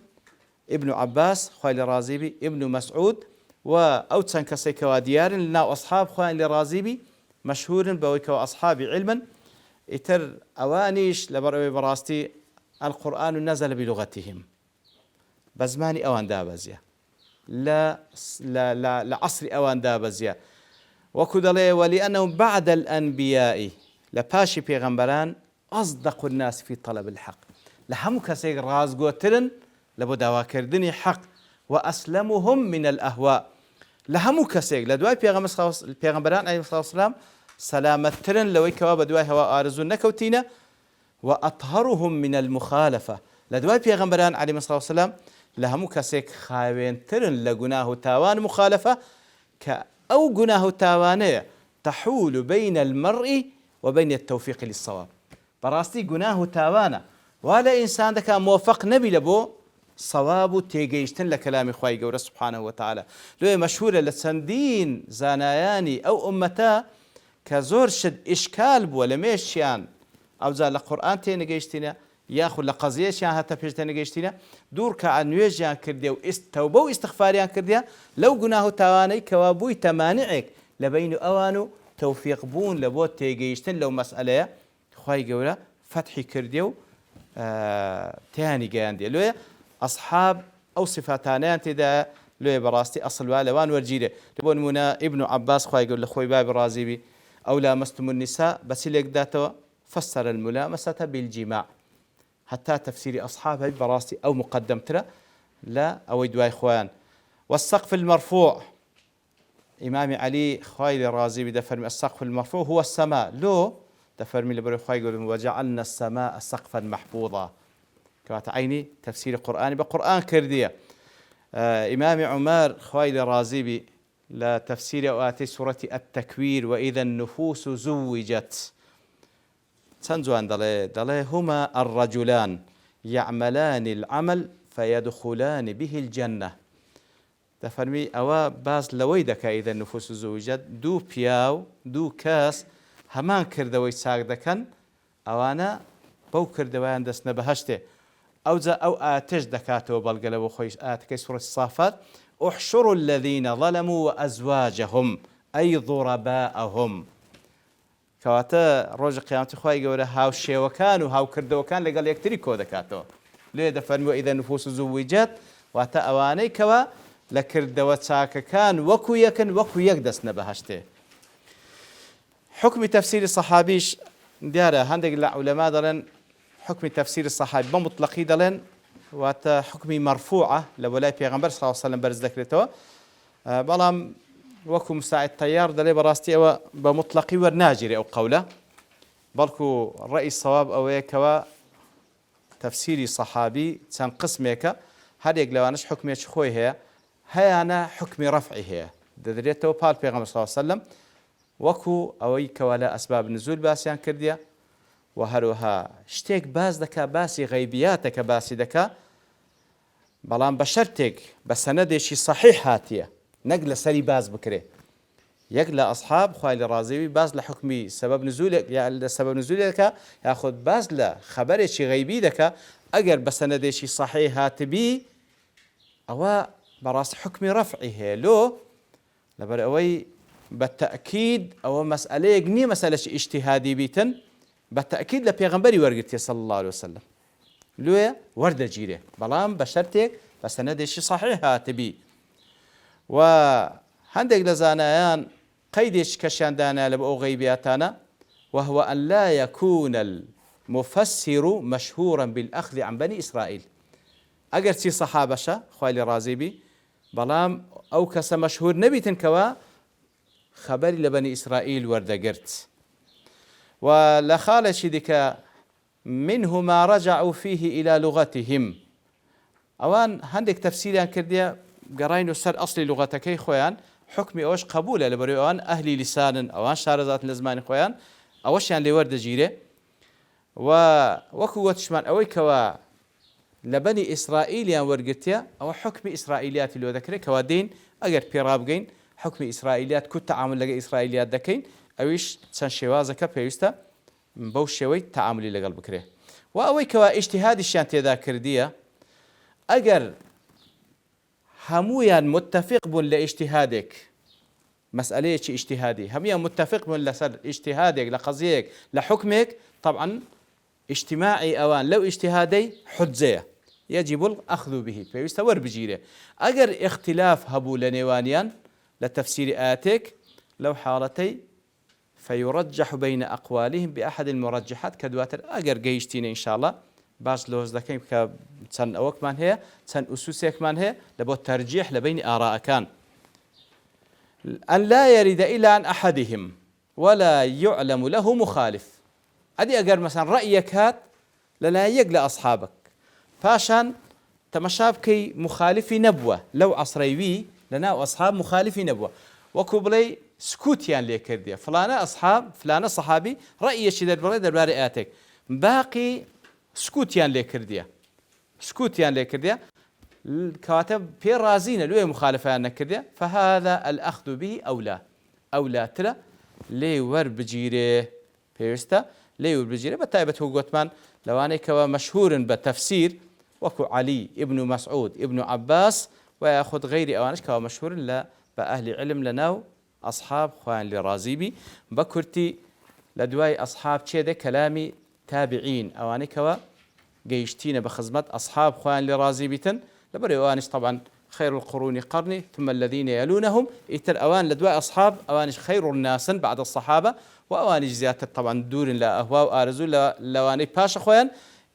ابن عباس خوان لرازيبي ابن مسعود وأوتسن كسي كوا ديار لنا أصحاب خوان لرازيبي مشهور بوي كوا أصحابي علما يتر أوانيش لبروي براستي القرآن نزل بلغتهم بزماني أوان دابزيا لا عصر أوان دابزيا وكدلي ولأنهم بعد الأنبياء لباشي بيغمبران أصدق الناس في طلب الحق لهم كسيق راز قوترن لبو داوا كردني حق وأسلمهم من الأهواء لهم كسيق لدواي بيغمبران عليه الصلاة والسلام سلامترن لوي كوا بدواي هوا آرزو نكوتينا وأطهرهم من المخالفة لدواي بيغمبران عليه الصلاة والسلام لهم كسيك خاوين ترن لقناه تاوان مخالفة أو قناه تاوانية تحول بين المرء وبين التوفيق للصواب براستي قناه تاوانا ولا إنسان دكا موفق نبي لبو صواب تيجيشتن لكلام خواهي قورة سبحانه وتعالى لو مشهورة لسندين زاناياني أو أمتا كزور شد إشكال بو لميشيان أو زال القرآن تينيجيشتنا ياخذ لقضية هاتا بيجتنا جيشتنا دور كعنويجان كرديا وتوبة واستغفاريان كرديا لو قناه تاواني كوابوي تمانعك لبين أوانو توفيق بون لبوت تيجيشتن لو مسألة خواهي قولا فتحي كرديو تاني جاندي لو أصحاب أو صفاتانيان تدا لو براستي أصل والوان والجيرة لبون منا ابن عباس خواهي قول لخوي باب رازيبي أو لامستم النساء بس لك داتوا فسر الملامسة بالجماع حتى تفسير أصحابه براستي أو مقدم ترى لا أو دواي إخوان والسقف المرفوع إمام علي خواي الرازي بدفرمي السقف المرفوع هو السماء لو دفرمي لبري خواي يقول وجعلنا السماء سقفا محفوظا كما عيني تفسير قرآني بقرآن كردية إمام عمر خواي الرازي لا تفسير أواتي سورة التكوير وإذا النفوس زوجت تنزوان دلي هما الرجلان يعملان العمل فيدخلان به الجنة تفرمي أوا باز لويدك إذا النفوس زوجت دو بياو دو كاس همان كردوي ساق دكن أوانا بو كردوان دسنا بهشته أو آتش دكاتو بالقلب وخيش آتكي سورة الصافات احشروا الذين ظلموا وأزواجهم أي ضرباءهم كواتا روج قيامتي خواهي قوله هاو شيوكان وهاو كردوكان لقال يكتري كودكاتو ليه دفرموا إذا نفوس زوجات واتا أواني كوا لكردوات ساككان وكو يكدس نبهشته حكم تفسير الصحابيش ديارة هندق العلماء دلن حكم تفسير الصحابي بمطلقي دلن واتا حكمي مرفوعة لولاي بيغمبر صلى الله عليه وسلم برز ذكرته بلام وكم مساعد طيار دلي براستي أو بمطلقي ورناجري أو قولة بلكو رأي الصواب أو يكوا تفسيري صحابي تنقسمك هذا يقلوانش حكمي شخوي هي أنا حكمي رفعي هي دريته بال بيغمبر صلى الله عليه وسلم وكو أو يكوا لا أسباب النزول باسيان كرديا وهروها شتيك باز دكا باسي غيبياتك باسي دكا بلان بشرتك بسندشي صحيح هاتيه نقل سري باز بكره يقل أصحاب خوالي رازيوي باز لحكمي سبب نزولك يعني سبب نزولك ياخذ باز لخبر شي غيبي دك أجر بسندشي صحيح هاتبي أو براس حكم رفعه لو لبرأوي بالتأكيد أو مسألة يجني مسألة اجتهادي بيتن بالتأكيد لبيغمبري ورقتي صلى الله عليه وسلم لو ورد جيره بلام بشرتك بس أنا شيء صحيح تبي وهندق لزانيان قيدش كشان دانا لبقوا غيبياتنا وهو أن لا يكون المفسر مشهورا بالأخذ عن بني إسرائيل أجر سي صحابة خوالي رازي بي بلام أو كس مشهور نبي تنكوا خبري لبني إسرائيل وردقرت ولا خال شدك منه ما رجعوا فيه إلى لغتهم أوان هندك تفسيرا كرديا قراين سر أصل لغتك خويان حكمي أوش قبوله لبريوان أهلي لسان أوان شارزات لزمان خويان أوش يعني لورد جيره وكو تشمان أوي كوا لبني إسرائيل يعني ورقتيا أو حكم إسرائيليات اللي ذكره كوا دين أجر بيرابجين حكم إسرائيليات كنت تعامل لقى إسرائيليات دكين أويش تسان شوازك بيوستا بوش شوي تعاملي لقلب بكره وأوي كوا اجتهاد الشانتي ذاكر ديا أجر همويا متفق بن لاجتهادك مسألة اجتهادي هميا متفق بن لسر اجتهادك لقضيك لحكمك طبعا اجتماعي أوان لو اجتهادي حجزية يجب الأخذ به فيستور بجيره أجر اختلاف هبو لنيوانيان لتفسير آتك لو حالتي فيرجح بين أقوالهم بأحد المرجحات كدواتر أجر جيشتين إن شاء الله باش لوز دكين كتن أوك من هي تن أسوسك من هي لبو ترجيح لبين آراء كان أن لا يرد إلى عن أحدهم ولا يعلم له مخالف أدي أجر مثلا رأيك هات للا يقل أصحابك فاشان تمشابكي مخالفي نبوة لو عصريوي لنا أصحاب مخالفي نبوة وكبلي سكوتيان لي كرديا فلانا أصحاب فلانا صحابي رأي شدد بري درباري آتك باقي سكوتيان لي كرديا سكوتيان لي كرديا الكاتب في رازين لوي مخالفة أنك كرديا فهذا الأخذ به أولى ترى لي ور بجيره بيستا لي ور بجيره بتايبة هو قطمان لو أنا كوا مشهور بتفسير وكو علي ابن مسعود ابن عباس ويأخذ غيري أوانش كوا مشهور لا بأهل علم لناو أصحاب خوان لرازيبي بكرتي لدواي أصحاب تشيدة كلامي تابعين أواني كوا جيشتين بخزمة أصحاب خوان لرازيبيتن لبري أوانش طبعا خير القرون قرني ثم الذين يلونهم إتر أوان لدواي أصحاب أوانش خير الناس بعد الصحابة وأوانش زيادة طبعا دور لا أهواء وآرزو لواني باش خوان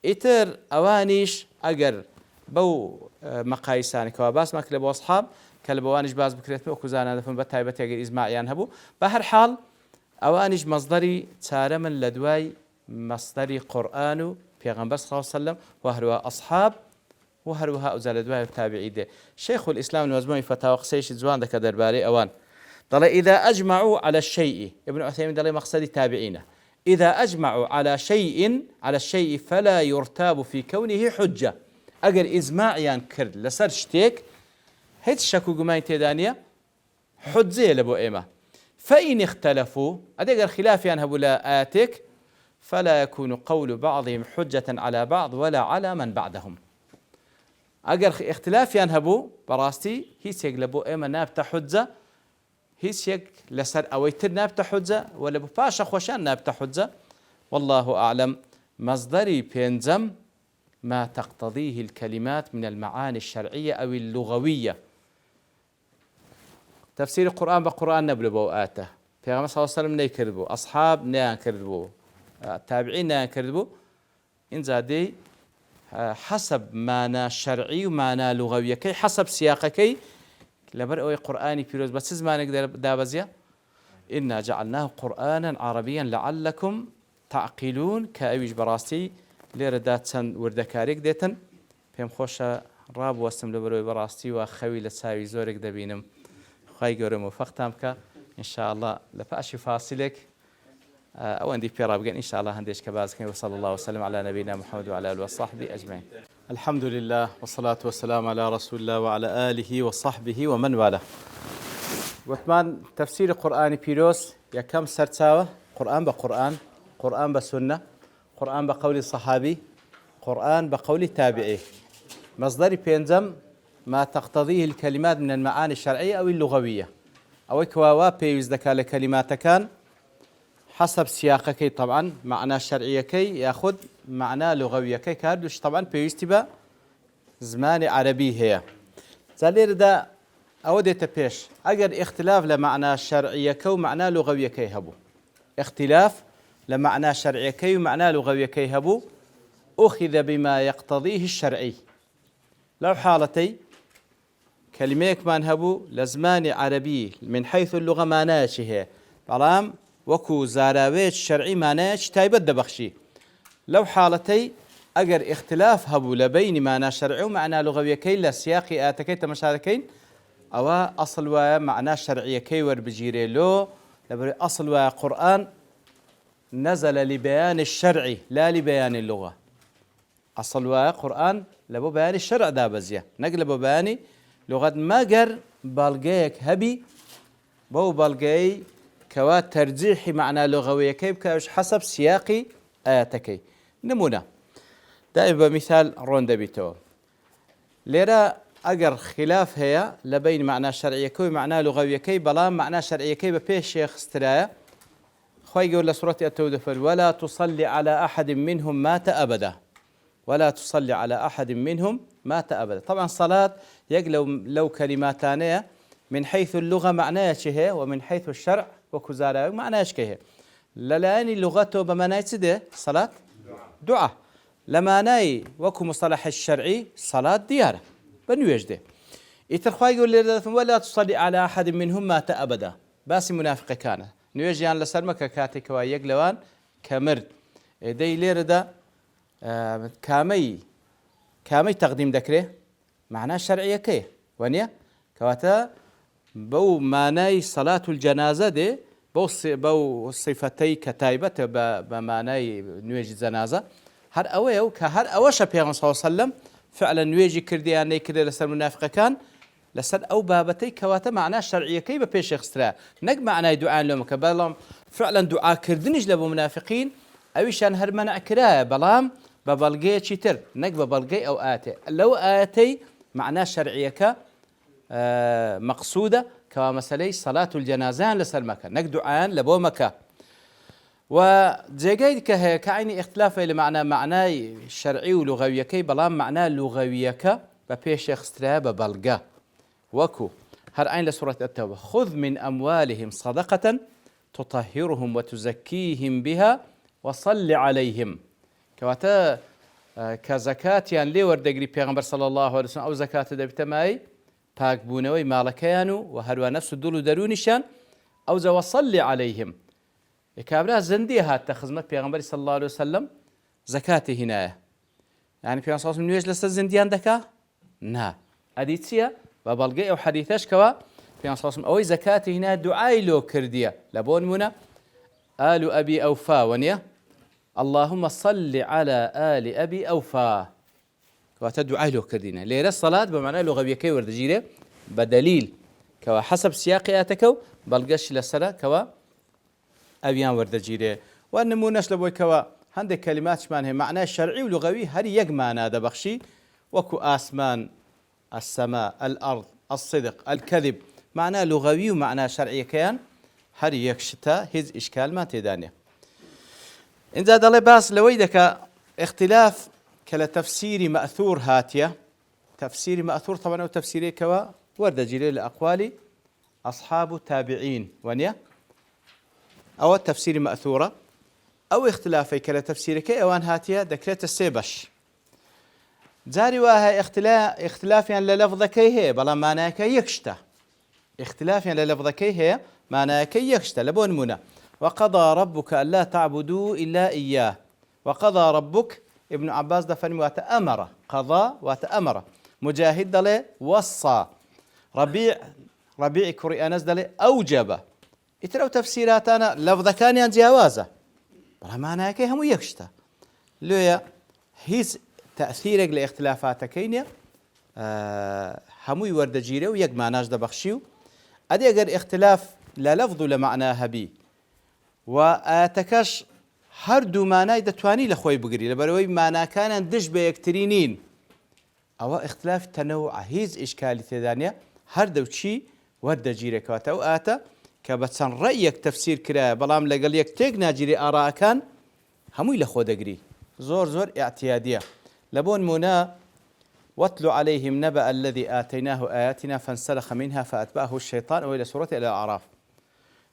إتر أوانش أجر بو مقايسان كوا باس ما كلبوا أصحاب كلبوانش باز بكريت وكوزانا دفن بتايبة يجي إجماع ينهبو بهر حال أوانش مصدري تار من لدواي مصدري قرآن پیغمبر صلى الله عليه وسلم وهروا أصحاب وهروها أزال دواي التابعي ده شيخ الإسلام المجموعي فتاوى قسيش زوان دك درباري أوان ضل إذا أجمعوا على الشيء ابن عثيمين ضل مقصدي تابعينه إذا أجمعوا على الشيء فلا يرتاب في كونه حجة أجر إجماعيان كرد لسر شتيك هيت شكو جماعة تدانية حجزية لبو إيمة فإن اختلفوا أدقر خلاف ينهبوا لا آتك فلا يكون قول بعضهم حجة على بعض ولا على من بعدهم أجر اختلاف ينهبوا براستي هيسيق لبو إيمة نابت حجة هيسيق لسر أويتر نابت حجة ولا بفاشا خوشان نابت حجة والله أعلم مصدري بينزم ما تقتضيه الكلمات من المعاني الشرعية أو اللغوية تفسير القرآن بقرآن نبلبو آته في صلى الله عليه وسلم نيكردبو أصحاب نيكردبو التابعين نيكردبو إن زادي حسب معنى شرعي ومعنى لغوي كي حسب سياقكي لبر أوي قرآني بيروز بس زمانك دابزيا إنا جعلناه قرآنا عربيا لعلكم تعقلون كأويج براستي لردات سن وردكاريك ديتن فيم خوشا راب وسم لبروي براستي وخوي لساوي زورك دبينم خاي قرم وفقتامك إن شاء الله لفأشي فاصلك أو عندي بيرابقين إن شاء الله هنديش كبازك وصلى الله وسلم على نبينا محمد وعلى آله وصحبه أجمعين الحمد لله والصلاة والسلام على رسول الله وعلى آله وصحبه ومن والاه وثمان تفسير القرآن بيروس يا كم سرتاوة قرآن بقرآن قرآن بسنة قرآن بقول الصحابي قرآن بقول التابعي مصدري بينزم ما تقتضيه الكلمات من المعاني الشرعية أو اللغوية أو كواوا بيوز ذكاء لكلمات كان حسب سياقك طبعا معنى شرعي كي ياخذ معنى لغوي كي كاردوش طبعا بيستبا زمان عربي هي زالير دا أوديت بيش أجر اختلاف لمعنى شرعي كي ومعنى لغوي كي هبو اختلاف لمعنى شرعي كي ومعنى لغوي كي هبو أخذ بما يقتضيه الشرعي لو حالتي كلميك ما نهبو لزمان عربي من حيث اللغة ما ناشيه بلام وكو زاراويت شرعي ما ناش تايبت دبخشي لو حالتي أجر اختلاف هبو لبين معنى شرعي ومعنى لغوي كي لسياقي آتكي تمشاركين أو أصل ومعنى شرعي كي وربجيري لو لبري أصل وقرآن نزل لبيان الشرعي لا لبيان اللغة أصل وقرآن لبو بيان الشرع دابزيا نقلبو بياني لغة ماجر بالجيك هبي بو بالجي كوات ترجيح معنى لغوي كيف حسب سياقي آياتكي نمونة دائما مثال روندا بيتو ليرا أجر خلاف هي لبين معنى شرعي كي معنى لغوي كي بلام معنى شرعي كي ببيش شيخ استرايا خوي يقول لسورة التودفر ولا تصلي على أحد منهم مات أبدا ولا تصلي على أحد منهم مات أبدا طبعا صلاة لو كلماتان من حيث اللغة معناها شيء ومن حيث الشرع وكزارة معناها شيء للاني لغته بمعنى سده صلاة دعاء لما ناي وكو مصطلح الشرعي صلاة ديارة بنوجده يترخوا يقول لي ولا تصلي على أحد منهم مات أبدا باسي منافق كان نوجيان لسلمك كاتك ويقلوان كمرد دي ليردا كامي تقديم ذكره معناه شرعية كي ونيا كواتا بو معناي صلاة الجنازة دي بو صفتي كتايبة بمعناي نويجي جنازة هر أويو كهر أوشا بيغم صلى الله عليه وسلم فعلا نويجي كردياني كده لسر منافق كان لسر أو بابتي كواتا معناه شرعية كي ببيش اخسترا نق معناي دعاء لهم كبالهم فعلا دعاء كردنج لبو منافقين أويشان هر منع كراه بلام ببلغي تشيتر نق ببلغي أو آتي لو آتي معناه شرعية مقصودة كما مسألة صلاة الجنازان لسلمك نق دعاء لبو مكة وجيجيد كعيني اختلاف لمعنى معناي شرعي ولغوية كي بلام معناه لغوية ببيش اخسترا ببلغا وكو هر عين لسورة التوبة خذ من أموالهم صدقة تطهرهم وتزكيهم بها وصل عليهم كواتا كزكاة يعني لي وردقري بيغمبر صلى الله عليه وسلم أو زكاة دبتماي باك بونوي مالكيانو وهروا نفس الدول درونشان أو زو وصل عليهم كابرا زندي هات تخزمة بيغمبر صلى الله عليه وسلم زكاة هنا يعني في أنصاص من يجلس الزنديان دكا نا أديتسيا ببلغي أو حديثاش كوا في أنصاص أو زكاة هنا دعاي لو كردية لبون منا آل أبي أوفا ونيا اللهم صل على آل أبي أوفا وتدعى له كردينا ليرة الصلاة بمعنى لغوية كي وردجيرة بدليل كوا حسب سياقياتكو بلغش للصلاة كوا أبيان وردجيرة والنمونش لبوي كوا هندك كلمات شمانها معنى شرعي ولغوي هري يجمعنا هذا بخشي وكو آسمان السماء الأرض الصدق الكذب معنى لغوي ومعنى شرعي كيان هري يكشتا هز إشكال ما تدانيه إن زاد الله باس لويدك اختلاف كلا تفسير مأثور هاتية تفسير مأثور طبعا أو تفسيري كوا ورد جليل الأقوال أصحاب التابعين ونيا أو التفسير مأثورة أو اختلافي كلا تفسيري كي أوان هاتية دكريت السيبش جاري واها اختلاف يعني للفظك هي بلا معناك يكشتا اختلاف يعني للفظك هي معناك يكشتا لبون منا وقضى ربك ألا تعبدوا إلا إياه وقضى ربك ابن عباس دفن وتأمر قضى وتأمر مجاهد دله وصى ربيع كوري أنس دله أوجب يتروا تفسيراتنا لفظ كان ينجاوازه بلا معناه كي هم يكشتا لويا هيز تأثيرك لاختلافات كينيا هم يورد جيرو يك معناش دبخشيو أدي أجر اختلاف لا لفظ لمعناها بي وآتكش هردو مانای دەتوانی لە خۆی بگری لەبەرەوەی ماناکانیان دژ بە یەکترینین أو اختلاف تنوع هيز إشكالي تدانية هردو شي ورد جيري كواتا أو آتا كبتسان رأيك تفسير كرا بلام لقل يك تيك ناجري آراء كان هموي لخو دقري زور اعتيادية لبون منا واتلو عليهم نبأ الذي آتيناه آياتنا فانسلخ منها فأتبعه الشيطان وإلى سورة إلى الأعراف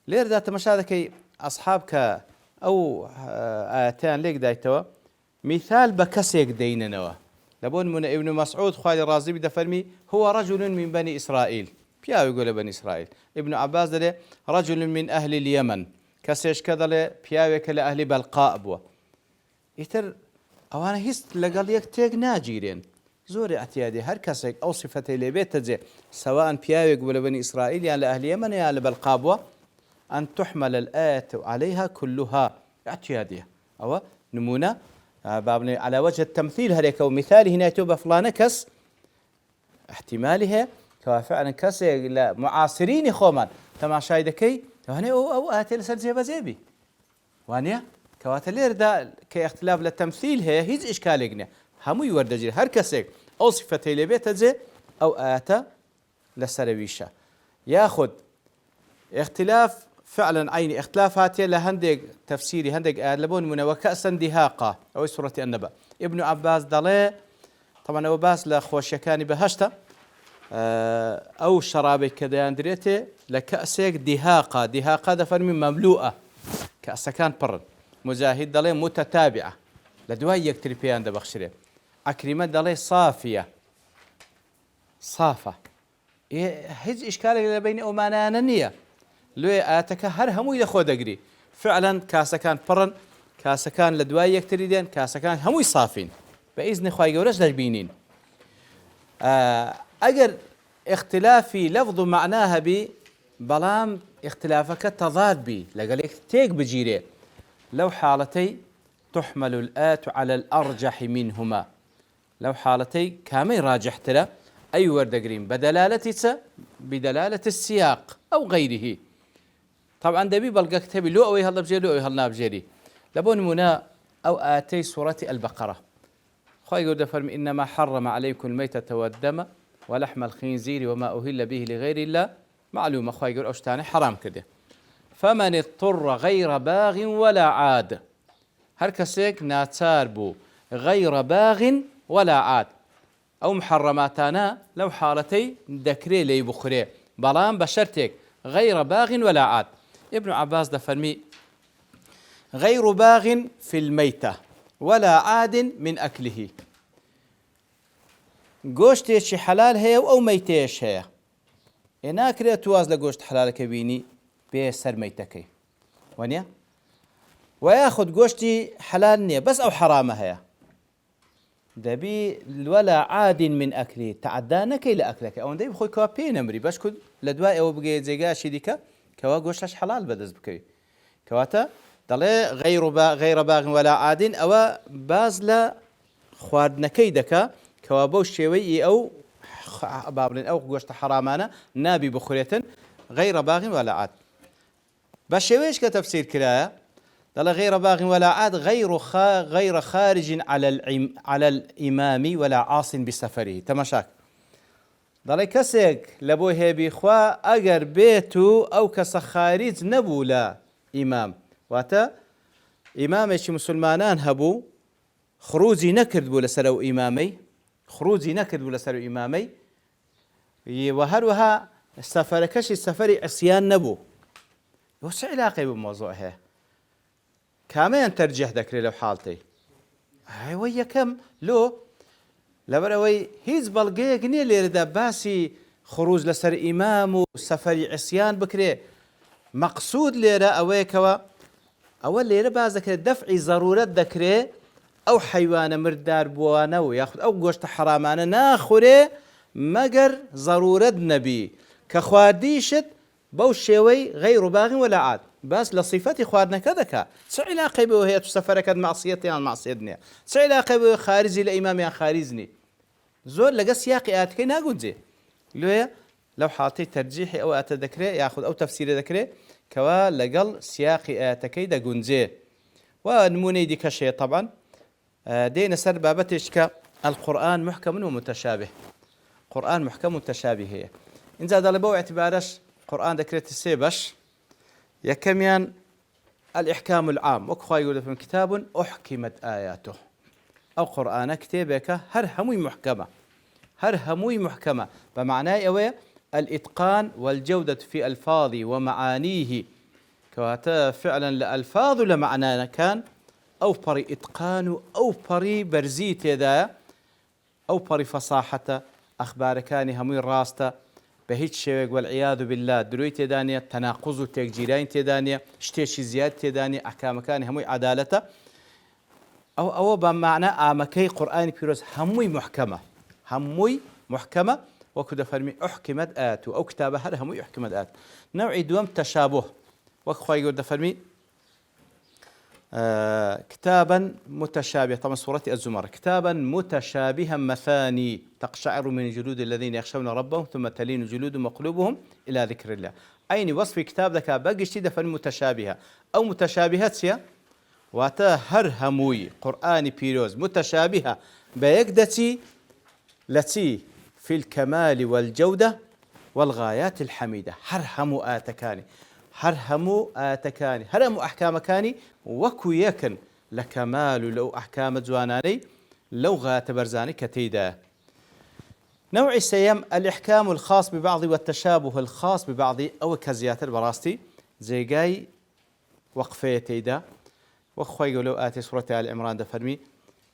لير ذات مشاهدك أصحابك أو آياتان ليك دايتوا مثال بكسيك ديننوا لبون من ابن مسعود خالي رازي بدا فرمي هو رجل من بني إسرائيل بياو يقول بني إسرائيل ابن عباس ده رجل من أهل اليمن كسيش كذا له بياو كلا أهل بلقاء بوا يتر أوانا هست لقال يكتيق ناجيرين زور اعتيادي هر كسيك أو صفتي لبيت تجي سواء بياو يقول بني إسرائيل يعني لأهل اليمن يا لبلقاء بوا أن تحمل الآية عليها كلها اعتيادية أو نمونة بابني على وجه التمثيل هريك ومثال هنا يتوب فلان كس احتمالها فعلا كس معاصرين خومان تماشاي دكي هنا او اتي لسر زيبا زيبي وانيا كواتلير دا كي اختلاف للتمثيل هيز اشكاليقنا همو يورد جري هر كسيك او صفتي لبيت زي او اتا لسرويشا ياخذ اختلاف فعلا عيني اختلاف هاتي لهندق تفسيري هندق لبون من وكأسا دهاقة أو سورة النبأ ابن عباس ضلي طبعا أبو باس لخوشكاني بهشتا أو شرابي كذا اندريتي لكأسك دهاقة ده فرمي مملوءة كأسا كان برن مجاهد ضلي متتابعة لدواي يكتري بيان ده بخشري عكرمة ضلي صافية صافة هج إشكالي بين أمانانية لو آتك هر همو يلخو دقري فعلا كاسكان فرن كاسكان لدواي يكتريدين كاسكان همو صافين بإذن خواهي قورش دجبينين أجر اختلافي لفظ معناها بي بلام اختلافك تضاد بي لقالك تيك بجيري لو حالتي تحمل الآت على الأرجح منهما لو حالتي كامي راجح ترى أي وردقرين بدلالة السياق أو غيره طبعا دبي بلقى كتابي لو أوي هلا بجري لو أوي هلا بجري لبون منا أو آتي سورة البقرة خوي يقول فرمي إنما حرم عليكم الميتة والدم ولحم الخنزير وما أهل به لغير الله معلومة خوي يقول أشتاني حرام كده فمن اضطر غير باغ ولا عاد هركسيك ناتار بو غير باغ ولا عاد أو محرماتنا لو حالتي ذكري لي بخري بلان بشرتك غير باغ ولا عاد ابن عباس ده فرمي غير باغ في الميتة ولا عاد من أكله قوشتيش حلال هي أو ميتيش هي هناك رأي تواز لقوشت حلال كبيني بيسر ميتكي ونيا وياخد قوشتي حلال نية بس أو حرامة هي دبي ولا عاد من أكله تعدانك إلى أكلك أو دبي بخوي كوابين أمري بس كد لدواء أو بقي زيقاشي ديكا كوا قوشتش حلال بدز بكي كواتا دلي غير باغ ولا عاد أو بازلا خواردنكي دكا كوا الشيوي أو بابلين أو قوشت حرامانا نابي بخورية غير باغ ولا عاد بشويش كتفسير كرايا دل غير باغ ولا عاد غير خارج على الإمام ولا عاص بسفره تمشاك دل كسيك لبوه بيخوا أجر بيتو أو كسخارج نبولا إمام واتا إمامي مسلمانان هبو خروجي نكرد بولا سرو إمامي خروجي نكرد بولا سرو إمامي وهروها سفركش السفري عصيان نبو وش علاقة بموضوعها كامين ترجح ذكري لو حالتي هاي ويا كم لو لبروي هيز بلقيقني اللي ردا باسي خروج لسر إمام وسفري عصيان بكري مقصود ليرا أويكوا أول ليرا بازك دفع ضرورة ذكري أو حيوان مردار بوانا وياخذ أو قوشت حرامانا ناخوري مقر ضرورة نبي كخوارديشت بوشيوي غير باغ ولا عاد بس لصفتي خوارنا كذا سعلاقة به هي تسفرك معصيتي عن معصيتني سعلاقة به خارجي لإمامي عن خارجني زور لقى سياقي آتكي ناقود زي لو حاطي ترجيحي أو أتذكري ياخذ أو تفسير ذكري كوا لقل سياقي آتكي دا قنزي ونموني دي كشي طبعا دينا سر بابتش القرآن محكم ومتشابه. قرآن محكم متشابه هي إن زاد لبو اعتبارش قرآن ذكرت السيبش يكميان الإحكام العام وكخوا يقول في كتاب أحكمت آياته أو قرآن كتابك هر هموي محكمة، هر هموي محكمة بمعنى أوي الإتقان والجودة في ألفاظه ومعانيه كواتا فعلا لألفاظ لمعنى كان أو بري إتقان أو بري برزيت يدا أو بري فصاحة أخبار كان هموي راسته بهيج شيء والعياذ بالله دروي تدانية تناقض وتجيرين تدانية شتيش زيادة تدانية أحكام كان هموي عدالته أو بمعنى آمكي قرآن بيروز هموي محكمة، هموي محكمة وكذا فرمي أحكمت آت أو كتابة هذا هموي أحكمت آت نوع دوم تشابه وكخوا يقول فرمي كتابا متشابه طبعا سورة الزمر كتابا متشابها مثاني تقشعر من جلود الذين يخشون ربهم ثم تلين جلودهم وقلوبهم إلى ذكر الله أين وصف كتاب ذكا بقشتي دفن متشابهة أو متشابهات سيا واتا هر هموي قرآن بيروز متشابهة بيقدتي التي في الكمال والجودة والغايات الحميدة هر همو آتكاني هر همو آتكاني هر همو أحكامكاني وكو يكن لكمال لو أحكام جواناني لو غاية برزاني كتيدا نوع السيم الإحكام الخاص ببعض والتشابه الخاص ببعض أو كزيات البراستي زي جاي وقفية تيدا وأخوي يقولوا آتي سورة آل عمران دفرمي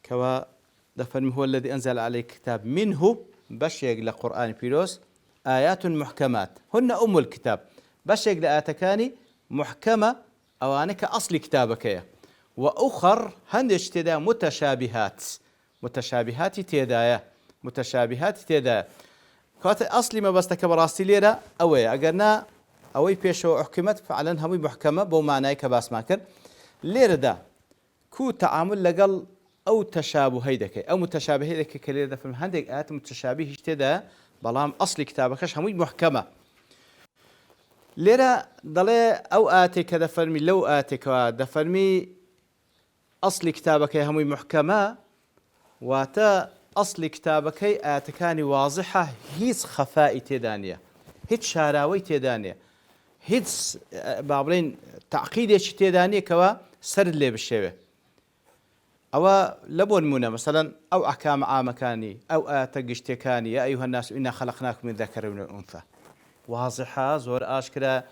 كوا دفرمي هو الذي أنزل عليك كتاب منه بشيق لقرآن بيروس آيات محكمات هن أم الكتاب بشيق لآتكاني محكمة أوانك أصل كتابك وأخر هندش تدا متشابهات متشابهات تيدايا متشابهات تيدايا كوات أصلي ما بستك براستي ليرا أوي أقرنا أوي بيشو أحكمت فعلا همي محكمة بو معناي كباس ماكر ليرا دا كو تعامل لقل أو تشابه هيدك أو متشابه هيدك كليرا دا فهم هندك آيات متشابه تيدا بلام أصل كتابك همي محكمة ليرا ضلي أو آتي كذا فرمي لو آتي كذا فرمي أصل كتابك همي محكمة واتا أصل كتابك آتكاني واضحة هيز خفاء تدانية هيد شاراوي تدانية هيد بابرين تعقيد تدانية كوا سرد لي بالشيء أو لبون منا مثلا أو أحكام عامة كاني أو آتقشتكاني يا أيها الناس إنا خلقناكم من ذكر ومن أنثى واضحة زور أشكرا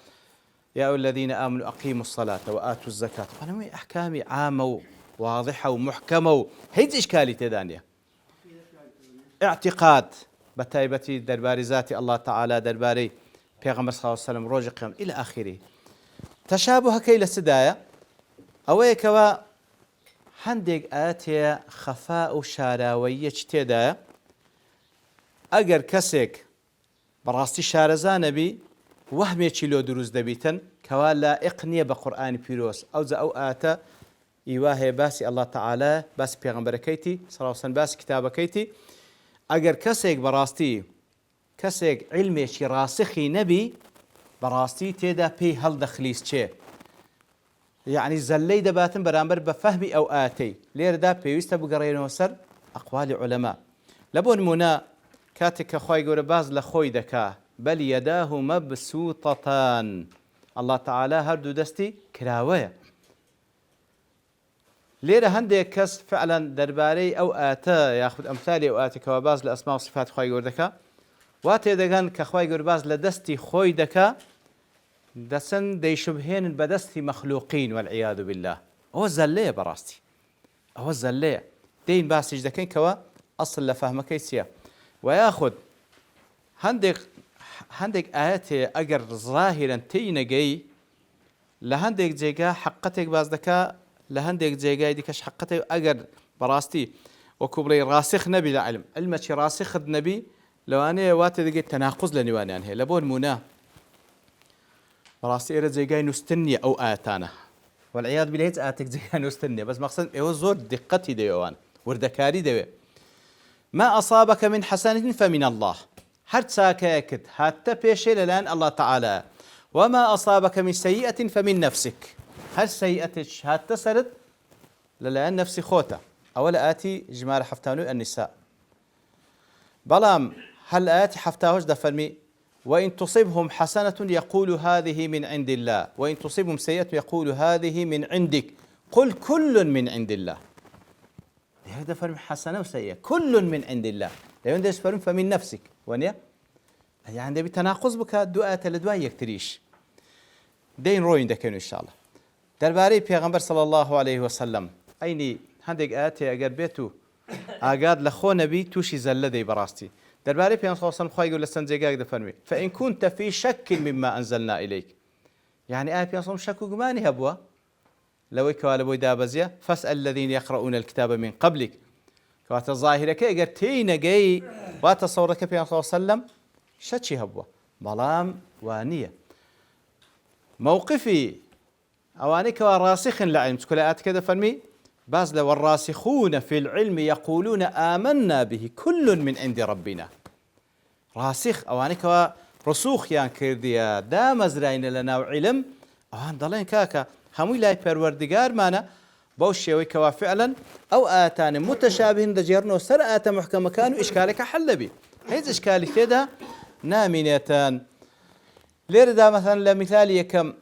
يا أيها الذين آمنوا أقيموا الصلاة وآتوا الزكاة أنا أحكامي عامة واضحة ومحكمة هيد إشكالي تدانية اعتقاد بتايبتي درباري ذاتي الله تعالى درباري پیغمبر صلى الله عليه وسلم روج قيام إلى آخره تشابه كيل السدايا أويكوا هندق آتي خفاء شاراوية تدايا أجر كسك براستي شارزان بي وهمي تشيلو دروز دبيتن كوا لائق نية بقرآن بيروس أو زا أو آتا إيواه باسي الله تعالى باسي پیغمبر كيتي صلى الله عليه وسلم باسي كتاب كيتي أجر كسك براستي كسك علمي شي راسخي نبي براستي تيدا بي هل دخليس چه يعني زلي دباتن برامبر بفهمي أو آتي لير دا بيوستا بقرين وسر أقوال علماء لبون منا كاتك أخوي يقول باز لخوي دكا بل يداه مبسوطتان الله تعالى هردو دستي كراوية ليرة هنديك كس فعلا درباري أو آتا ياخذ أمثالي أو آتي كواباز لأسماء وصفات خوي يقول دكا واتي دكان كخوي يقول باز لدستي خوي دكا دسن دي شبهين بدستي مخلوقين والعياذ بالله هو الزلية براستي هو الزلية دين باسج دكين كوا أصل لفهمك يسيا وياخذ هندك آيات أجر ظاهرا تينجي لهندك جيجا حقتك باز دكا لهندك جيجا ديكش حقتك أجر براستي وكبري راسخ نبي لعلم علمك راسخ نبي لو أنا واتي دقيت تناقض لنواني عنه لبون منا براستي إرد جيجا نستني أو آتانا والعياذ بالله آتك جيجا نستني بس مقصد إيه زور دقتي ديوان وردكاري ديوان ما أصابك من حسنة فمن الله هرت ساكاكت حتى بيشي للآن الله تعالى وما أصابك من سيئة فمن نفسك هل سيئتش حتى سرد للآن نفسي خوتا أولا آتي جمال حفتانو النساء بلام هل آيات حفتاهوش دفرمي وإن تصبهم حسنة يقول هذه من عند الله وإن تصبهم سيئة يقول هذه من عندك قل كل من عند الله. هذا فرم حسنة وسيئة كل من عند الله. لأن ده فرم فمن نفسك ونيا يعني ده بتناقض بك دعاء لدواء يكتريش دين روين دكين إن شاء الله. درباري پیغمبر صلى الله عليه وسلم أيني هندق آياتي أجر بيتو أجاد لخو نبي توشي زلدي براستي. درباري پیغمبر صلى الله عليه وسلم خواهي يقول لسنجيقاك دفرمي فإن كنت في شك مما أنزلنا إليك يعني آية پیغمبر صلى الله عليه وسلم شك وقماني هبوا لو كوالبو دابزيا فاسأل الذين يقرؤون الكتاب من قبلك كوات الظاهرة كي اگر تينا جاي واتصورك پیغمبر صلى الله عليه وسلم شتشي هبوا بلام وانية موقفي أوانيك وراسخ لعلم تقول آيات كذا فرمي بازل والراسخون في العلم يقولون آمنا به كل من عند ربنا راسخ أوانيك ورسوخ يان كرديا دام زراين لنا وعلم أوان ضلين كاكا هموي لاي پروردگار مانا بوشي ويكوا فعلا أو آتان متشابهن دجيرنو سر آتا محكم كانوا إشكالك حل بي هيز إشكالي كده نامنيتان ليردا مثلا لمثال يكم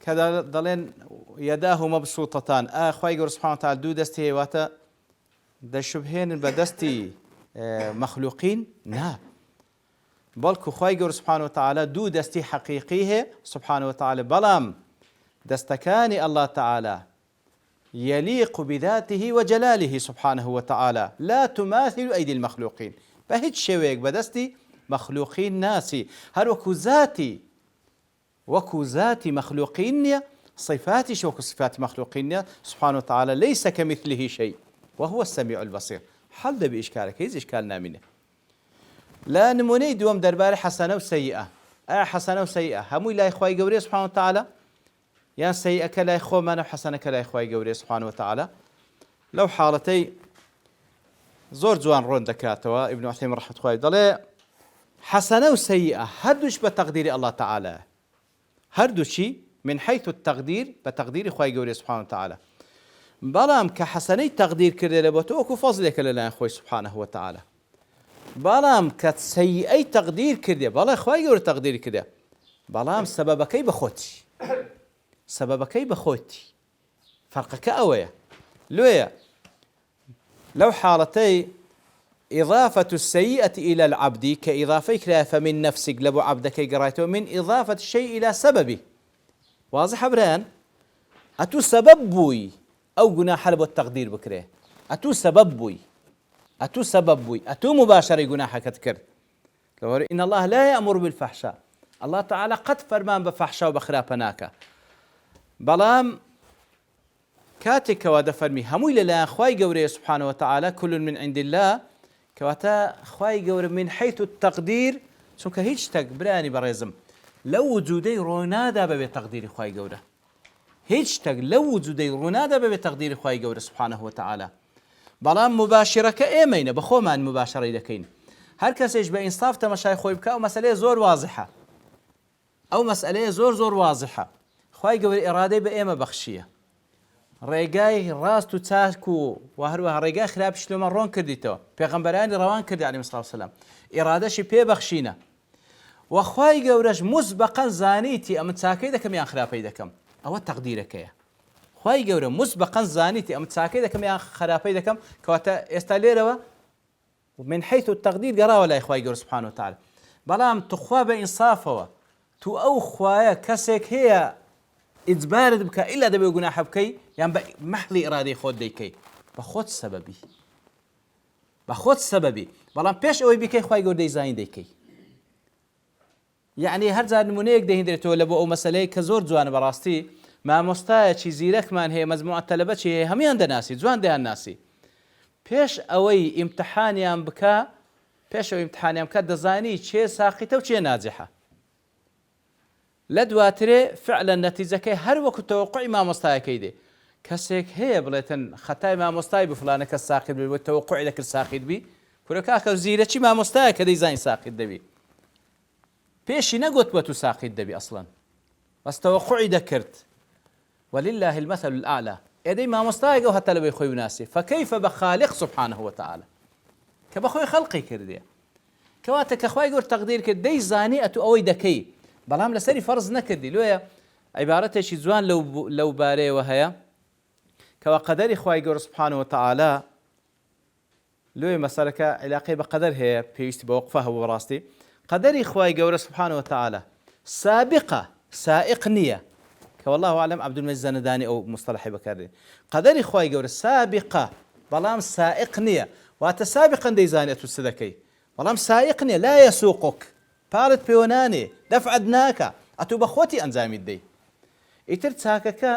كذا ضلين يداه مبسوطتان أخوي سبحانه وتعالى دو دستي واتا دا شبهين بدستي مخلوقين نا بلكو خوي سبحانه وتعالى دو دستي حقيقيه سبحانه وتعالى بلام دستكاني الله تعالى يليق بذاته وجلاله سبحانه وتعالى لا تماثل أيدي المخلوقين فهيج شويك بدستي مخلوقين ناسي هل وكو ذاتي مخلوقين صفاتي شوكو صفات مخلوقين سبحانه وتعالى ليس كمثله شيء وهو السميع البصير حل ده بإشكالك هيز إشكالنا منه لا نموني دوام درباري حسنة وسيئة حسنة وسيئة همو لا إخوائي قوري سبحانه وتعالى يا سيئة كلا إخوة ما حسنة كلا إخوائي قوري سبحانه وتعالى لو حالتي زور جوان رون دكاتوا ابن عثيمين رحمة الله ضلي حسنة وسيئة هردوش بتقدير الله تعالى هردوشي من حيث التقدير بتقدير إخوائي قوري سبحانه وتعالى بلام كحسني تقدير كرده لبوتوك وفضلك لله إخوائي سبحانه وتعالى بلام كسيئي تقدير كرده بلا إخوائي قوري تقدير كرده بلام سببكي بخوتي سببكي بخوتي فرقك أويا لويا لو حالتي إضافة السيئة إلى العبد كإضافيك لا فمن نفسك لبو عبدك قرأته من إضافة الشيء إلى سببه واضح بران أتو سبب بوي أو جناح لبو التقدير بكره أتو سبب بوي أتو مباشرة جناح كتكر لو إن الله لا يأمر بالفحشاء الله تعالى قد فرمان بفحشاء وبخرابناك بلام كاتك ودفرمي هموي لله خواي قوري سبحانه وتعالى كل من عند الله كواتا خواي قوري من حيث التقدير سوك هيج تقبراني بريزم لو وجودي رونادا بتقدير خواي قوري هيج لو وجودي رونادا بتقدير خواي قوري سبحانه وتعالى بلام مباشرة كأيمين بخو من مباشرة لكين هر كسيش بإنصاف تمشاي خوي بكا أو مسألة زور واضحة أو مسألة زور واضحة خواي قوري إرادة بإيمة بخشية ريقاي راس تتاكو وهروها ريقاي خلاب شلو مرون كرديتو پیغمبراني روان كردي عليه الصلاة والسلام إرادة شي بي بخشينا وخواي قورش مسبقا زانيتي أم تساكي دكم يان خرابي دكم أو تقديرك يا خواي قورش مسبقا زانيتي أم تساكي دكم يان خرابي دكم كواتا استاليروا من حيث التقدير قرا ولا خواي قورش سبحانه وتعالى بلام تخوا بإنصافه تو أو خوايا كسك هي إجبارد بك إلا دبي جناح بكي يعني محض إرادة خود ديكي بخود سببي بلان بيش أوي بكي خواي قول ديزاين ديكي يعني هر زاد نمونيك ده هندرتو لبو أو مسألة كزور جوان براستي ما مستايا چي زيرك من هي مجموعة طلبة چي همي عند ناسي جوان ده الناسي بيش أوي امتحانيان بكا بيش أوي امتحانيان بكا دزاني چي ساقطة و چي ناجحة لدواتري فعلا نتيجة هر وقت توقعي ما مستاي كيدي كسيك هي بليتن خطاي ما مستاي بفلانك الساقط بي والتوقع لك الساقط بي كلك آخر زيرة شي ما مستاي كديزاين ساقط دبي بيشي نقوت بتو ساقط دبي أصلا بس توقعي ذكرت ولله المثل الأعلى إذا ما مستاي جو هتلا بيخوي ناسي فكيف بخالق سبحانه وتعالى كبخوي خلقي كردي کەواتە کە خوای گەورە تەقدیر کرد دەیزانی ئەتو ئەوەی دەکەی بەڵام لەسەری فەرز نەکردی لۆیە عیبارەتێکی جوان لەو بارەیەوە هەیە کەوا قەدەری خوای گەورە سوبحانه وتعالى لۆی مەسەلەکە علاقەی بە قەدەر هەیە پێویستی بە وەقفە هەبوو بەڕاستی قەدەری خوای گەورە سوبحانه وتعالى سابقة سائق نییە کە والله أعلم عەبدولمەجید زەندانی ئەو مصطلحی بەکاردێنێت قەدەری خوای گەورە سابقة بەڵام سائق نییە واتە سابقا دەیزانێت تو چ دەکەی بەڵام سائق نییە لا يسوقك پاڵت پێوە نانێ دەفعت ناکە ئەتو بە خۆتی ئەنجامیت دەی ئیتر چاکەکە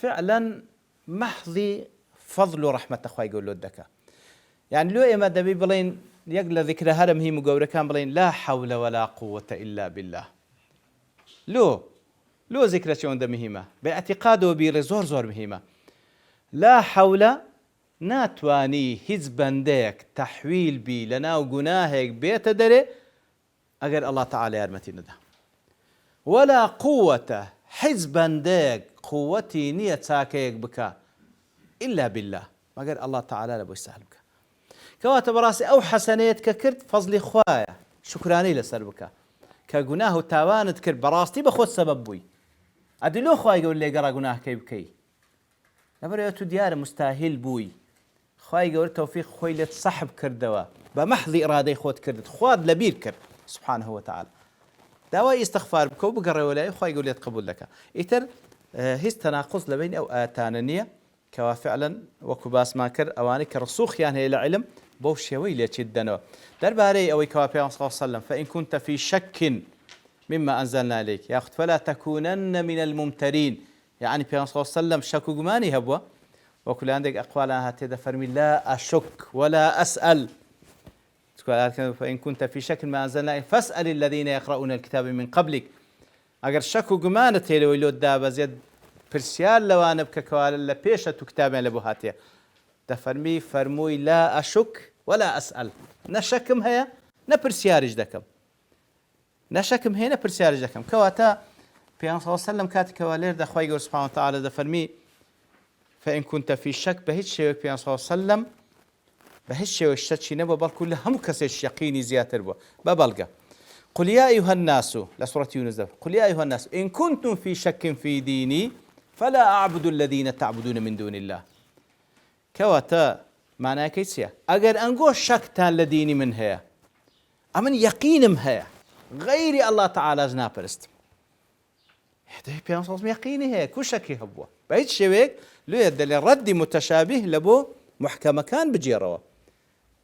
فعلا محضی فەضل و ڕەحمەتە خوای گەورە لۆت دەکا يعني لو إما دبي بلين يقل ذكر هرم هي مجورة كان بلين لا حول ولا قوة إلا بالله لو ذكر شون ده مهمة باعتقاده بيرزور زور مهمة لا حول ناتواني هز بندك تحويل بي لنا وجناهك بيت دري أجر الله تعالى يرمتي نده ولا قوة حز بندك قوتي نية ساكيك بكا إلا بالله ما قال الله تعالى لبو يسهل بك كواتە بەڕاستی ئەو حەسەنەیەت کە کرد فەزلی خوایە شکرانەی لەسەر بکە کە گوناه و تاوانت کرد بەڕاستی بە خۆت سەبەب بووی ئەدلۆ خوای گەورە لێگەڕا گوناهەکەی بکەی لەبەرەوە تو دیارە مستاهل بووی خوای گەورە تەوفیق خۆی لێت سەحب کردەوە بە مەحضی ئیرادەی خۆت کردت خوات لەبیر کرد سبحانه وتعالى داوای ئیستیغفار بکە و بگەڕێەوە لای خوای گەورە لێت قبول دەکا ئیتر هیچ تەناقض لەبین ئەو ئاەتانە نییە کەوا فعلا وەکو باسمان کرد ئەوانەی کە ڕسوخیان هەیە لە عیلم بەو شێوەی لێچیت دەنەوە دەربارەی ئەوەی کەوا پێغەمبەر صلی الله عليه وسلم فإن كنت في شك مما أنزلنا إليك ياخذ فلا تكونن من الممترين يعني پێغەمبەر صلی الله عليه وسلم شك و گومانی هەبووە وەکو لە هەندێک ئەقوالان هاتێدا فەرمی لا أشك ولا أسأل فإن كنت في شك ما أنزلنا إليك فاسأل الذين يقرؤون الكتاب من قبلك ئەگەر شك و گومانت هەیە لەوەی لۆت دابەزێت پرسیار لەوانە بکە کەوا لە پێشە تو کتابیان لەبۆ هاتیە دەفەرمی فەرمووی لا أشك ولا أسأل نەشەکم هەیە نە پرسیاریش دەکەم نەشەکم هەیە نە پرسیاریش دەکەم کەواتە پێغەمبەر صلی الله عليه وسلم کاتێکەوە لێردا خوای گەورە سبحانه وتعالى دەفەرمی فإن كنت في شك بە هیچ شێوەیەک پێغەمبەر صلی الله عليه وسلم بە هیچ شێوەیەک شەکی نەبووە بەڵکو لە هەموو کەسێک یەقینی زیاتر بووە بە بەڵگە قل يا أيها الناس لسورة يونس قل يا أيها الناس إن كنتم في شك في ديني فلا أعبد الذين تعبدون من دون الله كواتا معناه كيسيا أجر أنجو شكتان لديني من هي أمن يقينم هي غير الله تعالى زنا برست هذا بيان صوص يقيني هي كل شك هبوا بعيد شويك لو يدل الرد متشابه لبو محكمة كان بجيروا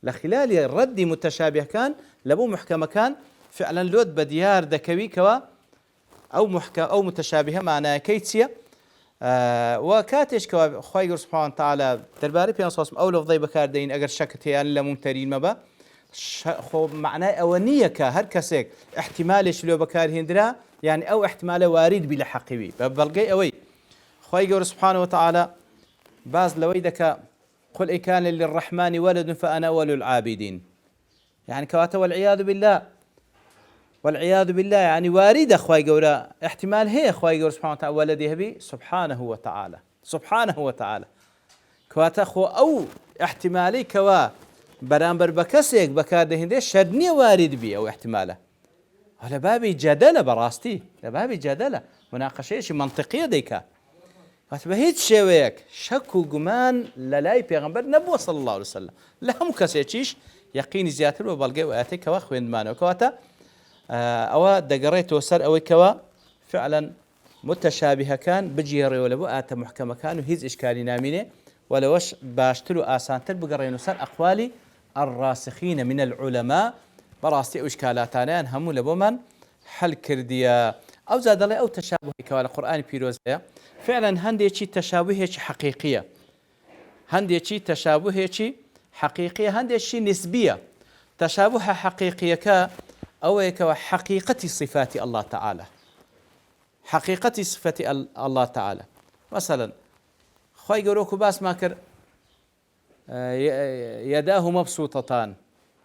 لخلال الرد متشابه كان لبو محكمة كان فعلا لود بديار دكوي كوا أو محكمة أو متشابهة معناه كيسيا وكاتش كوا خوي سبحانه وتعالى درباري بيان صوص أو لفظي بكاردين أجر شكت هي أن ممترين مبا خو معناه أونية كهر كسيك احتمالش لو بكار هندرا يعني أو احتمال وارد بلا حقيبي بلقي أوي خوي سبحانه وتعالى باز لويدك قل إن كان للرحمن ولد فأنا أول العابدين يعني كواتا والعياذ بالله يعني وارد أخوي جورا احتمال هي أخوي جورا سبحانه وتعالى ولدي هبي سبحانه وتعالى كواتا أخو أو احتمالي كوا برامبر بكسيك بكارده هندي شدني وارد بي أو احتماله على بابي جدلة براستي لبابي جدلة مناقشة شيء منطقية ديكا فبهيت شويك شك وجمان للاي بيغمبر نبوة صلى الله عليه وسلم لهم كسيتشيش يقين زياتر وبلغي وآتيك وخوين مانو كواتا أو دقريت وسر أو كوا فعلا متشابه كان بجيري ولا بؤات محكمة كان وهيز إشكالي نامينه ولوش باشتلو آسانتر بقرين وسر أقوالي الراسخين من العلماء براستي إشكالاتان هم لبومن حل كرديا أو زاد الله أو تشابه كوا القرآن بيروزيا فعلا هندي شيء تشابه شيء حقيقية هندي شيء تشابه شيء حقيقية هندي شيء نسبية تشابه حقيقية كا أو كوا حقيقة صفات الله تعالى حقيقة صفات الله تعالى مثلا خوي جروكو باس ماكر يداه مبسوطتان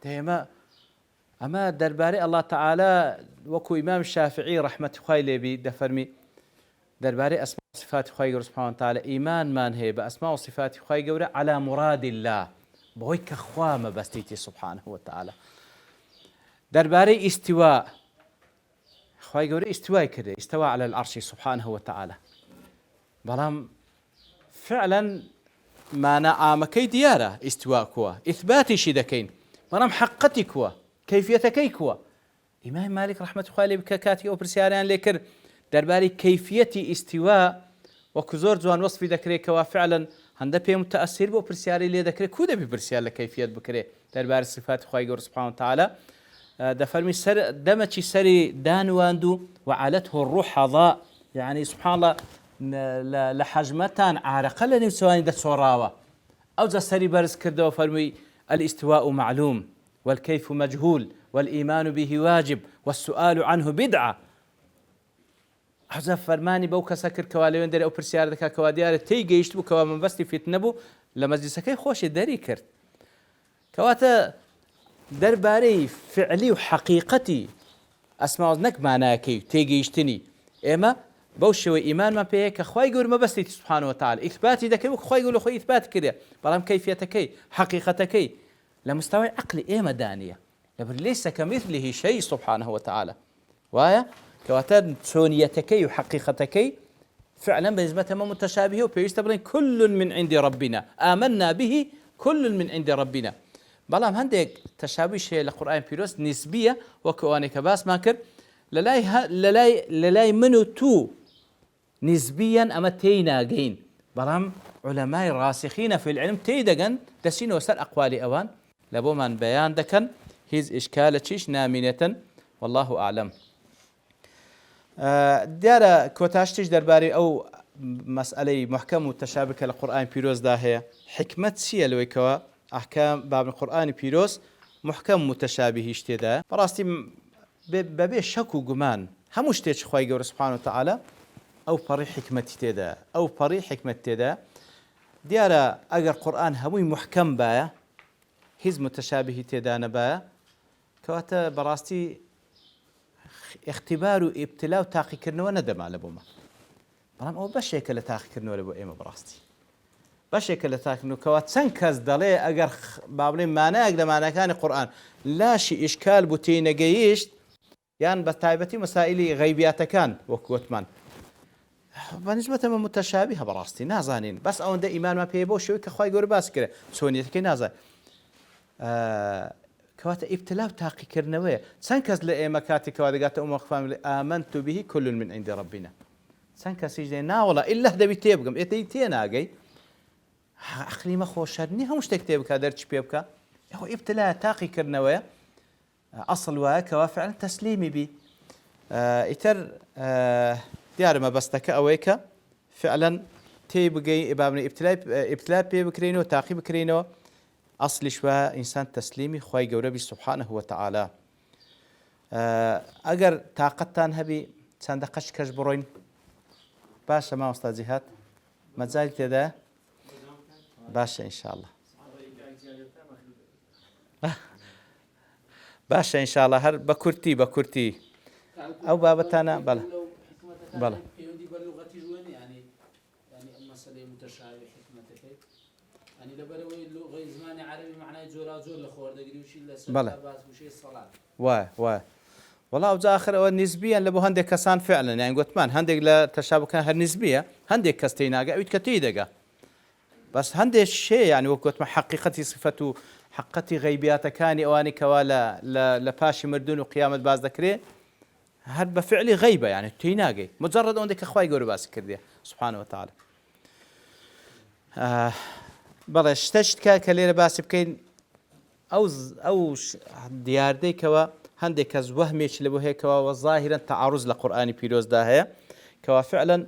تيما أما درباري الله تعالى وكو إمام الشافعي رحمة خوي لبي دفرمي درباري أسماء وصفات خوي جورا سبحانه وتعالى إيمان من هي بأسماء وصفات خوي جورا على مراد الله بويك خوامة بستيتي سبحانه وتعالى درباري استواء خواهي قولي استواء كده استوى على العرش سبحانه وتعالى بلام فعلا ما نعامكي ديارة استواء كوا إثباتي شدكين بلام حقتي كوا كيفيتكي كوا إمام مالك رحمة الله عليه بكاكاتي أو برسياريان لكر درباري كيفيتي استواء وكزور جوان وصفي ذكري كوا فعلا هنده بيه متأثر بو برسياري ليه ذكري كودا بي برسيار لكيفيت بكري درباري صفات خواهي قول سبحانه وتعالى دفرمي سر دمتي سري دانواندو وعلته الروح ضاء يعني سبحان الله لحجمتان عارقة لني سواني دا صوراوة أو ذا سري برز كردو فرمي الاستواء معلوم والكيف مجهول والإيمان به واجب والسؤال عنه بدعة حزف فرماني بو كسكر كواليون دري أو برسيار دكا كواديار تيجي يشتبو كوا من بستي فتنبو لمجلسكي خوش داري كرت كواتا درباري فعلي وحقيقتي أسمع أذنك معناكي تيجي يشتني إما بوشوا إيمان ما بيك أخوي يقول ما بس سبحانه وتعالى إثباتي ذاك أخوي يقول أخوي إثبات كده برام كيفيتك حقيقتك لمستوى عقلي إما دانية لبر ليس كمثله شيء سبحانه وتعالى ويا كواتن سونيتك وحقيقتك فعلا بنسبة ما متشابهة وبيستبرين كل من عند ربنا آمنا به كل من عند ربنا بلام هندك تشابه شيء للقرآن بيروس نسبية وكواني كباس ما كر للاي منو تو نسبيا أما تينا جين بلام علماء راسخين في العلم تيدقن تسين وسر أقوالي أوان لابو من بيان دكن هيز إشكالة شيش نامينة والله أعلم ديارة كوتاشتش درباري أو مسألة محكم وتشابكة للقرآن بيروس ده هي حكمة سيا لويكوا أحكام باب القرآن بيروس محكم متشابه اشتدا براستي ببي شك وجمان همش تيج خوي جور سبحانه وتعالى أو فري حكمة تدا أو فري حكمة تدا ديارة أجر قرآن هموي محكم بايا هز متشابه تدا نبايا كواتا براستي اختبار وابتلاء وتاقي كرنوا ندم على بوما برام أو بشيك اللي تاقي كرنوا لبو إيما براستي بشكل تاكنو كوات سنكز دلي أجر بابلين ما ناقل ما كان القرآن لا شيء إشكال بوتينا جيش يعني بتعبتي مسائل غيبيات كان وكوتمان بنسبة ما متشابهة براستي نازانين بس أو ده إيمان ما بيبو شوي كخواي جور باس كره سونيتك نازا كوات ابتلاء تاقي كرنوية سنكز لأي مكاتي كوات قات فامل آمنت به كل من عند ربنا سنكز يجي نا والله إلا ده بيتيبقم إتينا جاي عقلي ما خوشني هم مش تكتب كادرتش بيبكا هو ابتلاء تاقي كرنوية أصل وكوا فعلا تسليمي بي إتر ديار ما بستك أويك فعلا تيبقي بابني ابتلاء بيبكرينو تاقي بكرينو أصل شوا إنسان تسليمي خوي جوربي سبحانه وتعالى أجر طاقتان هبي صندقش كجبروين باشا ما أستاذ جهات ما زال تدا باشا إن شاء الله باشا إن شاء الله هر بكرتي أو بابتنا بلا يعني مسألة متشابهة حكمتك يعني لبروي لغة زمان عربي معناه جورا جور لخور دقري وشي بلا وشي الصلاة والله وجا آخر نسبيا لبو هندك كسان فعلا يعني قلت مان هندك لا تشابه كان هالنسبية هندك كستيناقة أو كتيدقة بس هندك الشيء يعني وقت ما حقيقتي صفته حقتي غيبيات كاني أواني كوالا لباشي مردون وقيامة باز ذكري هاد بفعلي غيبة يعني تيناقي مجرد عندك أخوي يقولوا باس كردية سبحانه وتعالى بلا اشتشت كليرة باس بكين أو ديار دي كوا هندك كز وهميش لبو هيك كوا وظاهرا تعارض لقرآن بيروز داهية كوا فعلا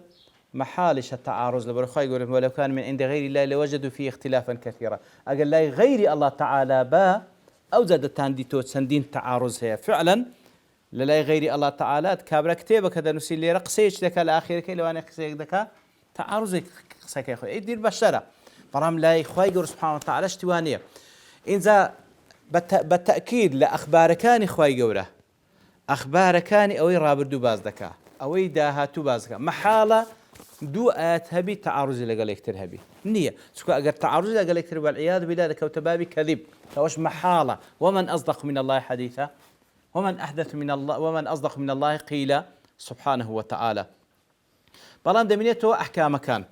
محالش التعارض لبرخاء يقول ولو كان من عند غير الله لوجدوا فيه اختلافا كثيرا أقل لا غير الله تعالى با أو زاد تانديتو سندين تعارض هي فعلا للا غير الله تعالى كابرا كتابك هذا نسيل لي رقصيش لك الأخير كي لو أنا قصيك دكا تعارض سكي أخوي يدير بشرة برام لا إخوي يقول سبحانه وتعالى اشتوانية إنذا بالتأكيد لأخبار كان إخوي يقوله أخبار كان أو رابردو باز دكا أو داهاتو باز دكا محالة دو آيات هبي تعارض لقالك ترهبي نية سكو أجر تعارض لقالك ترهبي والعياذ بالله كوتبابي كذب فوش محالة ومن أصدق من الله حديثا ومن أصدق من الله قيل سبحانه وتعالى. بەڵام دەمێنێتەوە ئەحکامەکان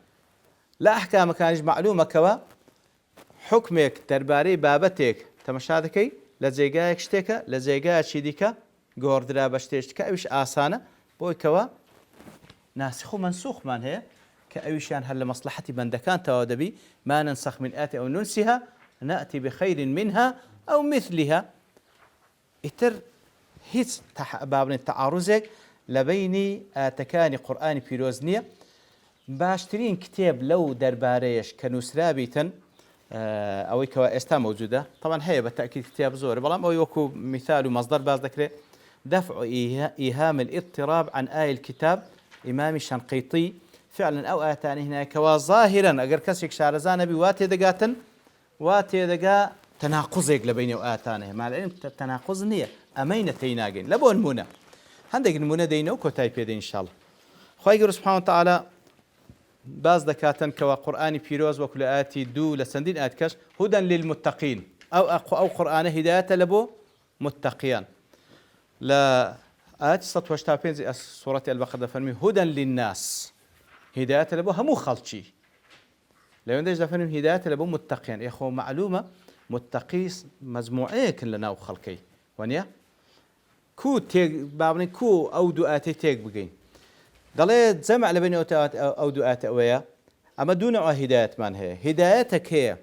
لە ئەحکامەکانیش معلومە کەوە حکمێک دەربارەی بابەتێک تەمەشا دەکەی لە جێگایەک شتێکە لە جێگایەکی دیکە گۆڕدرا بە شتێکە ئەویش ئاسانە بۆی کەوە ناسخ و منسوخمان هەیە کە ئەویشیان هەر لە مەصلحەتی بەندەکانتەوە دەبی ما ننسخ من آية أو ننسها نأتي بخير منها أو مثلها. ئیتر هیچ بابنێت تەعاڕوزێک لە بەینی ئاتەکانی قورئانی پیرۆز نییە. باشترین کتێب لەو دەربارەیەش کە نووسرابیتن ئەوەی کەەوە ئێستا مەوجودە طبعا هەیە بە تەکید کتێب زۆر بەڵام ئەوەی وەکو مثال و مەصدەر باز دەکرێت دفع إيهام الاضطراب عن آي الكتاب إمام شنقيطي. فعلا أو آتاني هناك ظاهرا أجر كسيك شارزان بي واتي دقاتن واتي دقا تناقضك لبين آتانه مع العلم تناقض نية أمين تيناقين لبون منى هندق المنى دينو كوتاي بيدي إن شاء الله. خواهي سبحانه وتعالى باز دكاتن كوا قرآن بيروز وكل آتي دو لسندين آتكش هدى للمتقين أو قرآن هداية لبو متقيان. لا آت سطوة شتابين سورة البقرة فرمي هدى للناس هداية لبو همو خلشي لو عندش دفنهم هداية لبو متقيان يا أخو معلومة متقيس مجموعة كلنا وخلقي ونيا كو تيج بابني كو أو دعاتي تيج بقين ضليت جمع لبين أو دعات أويا أما دون هداية من هي هدايتك هي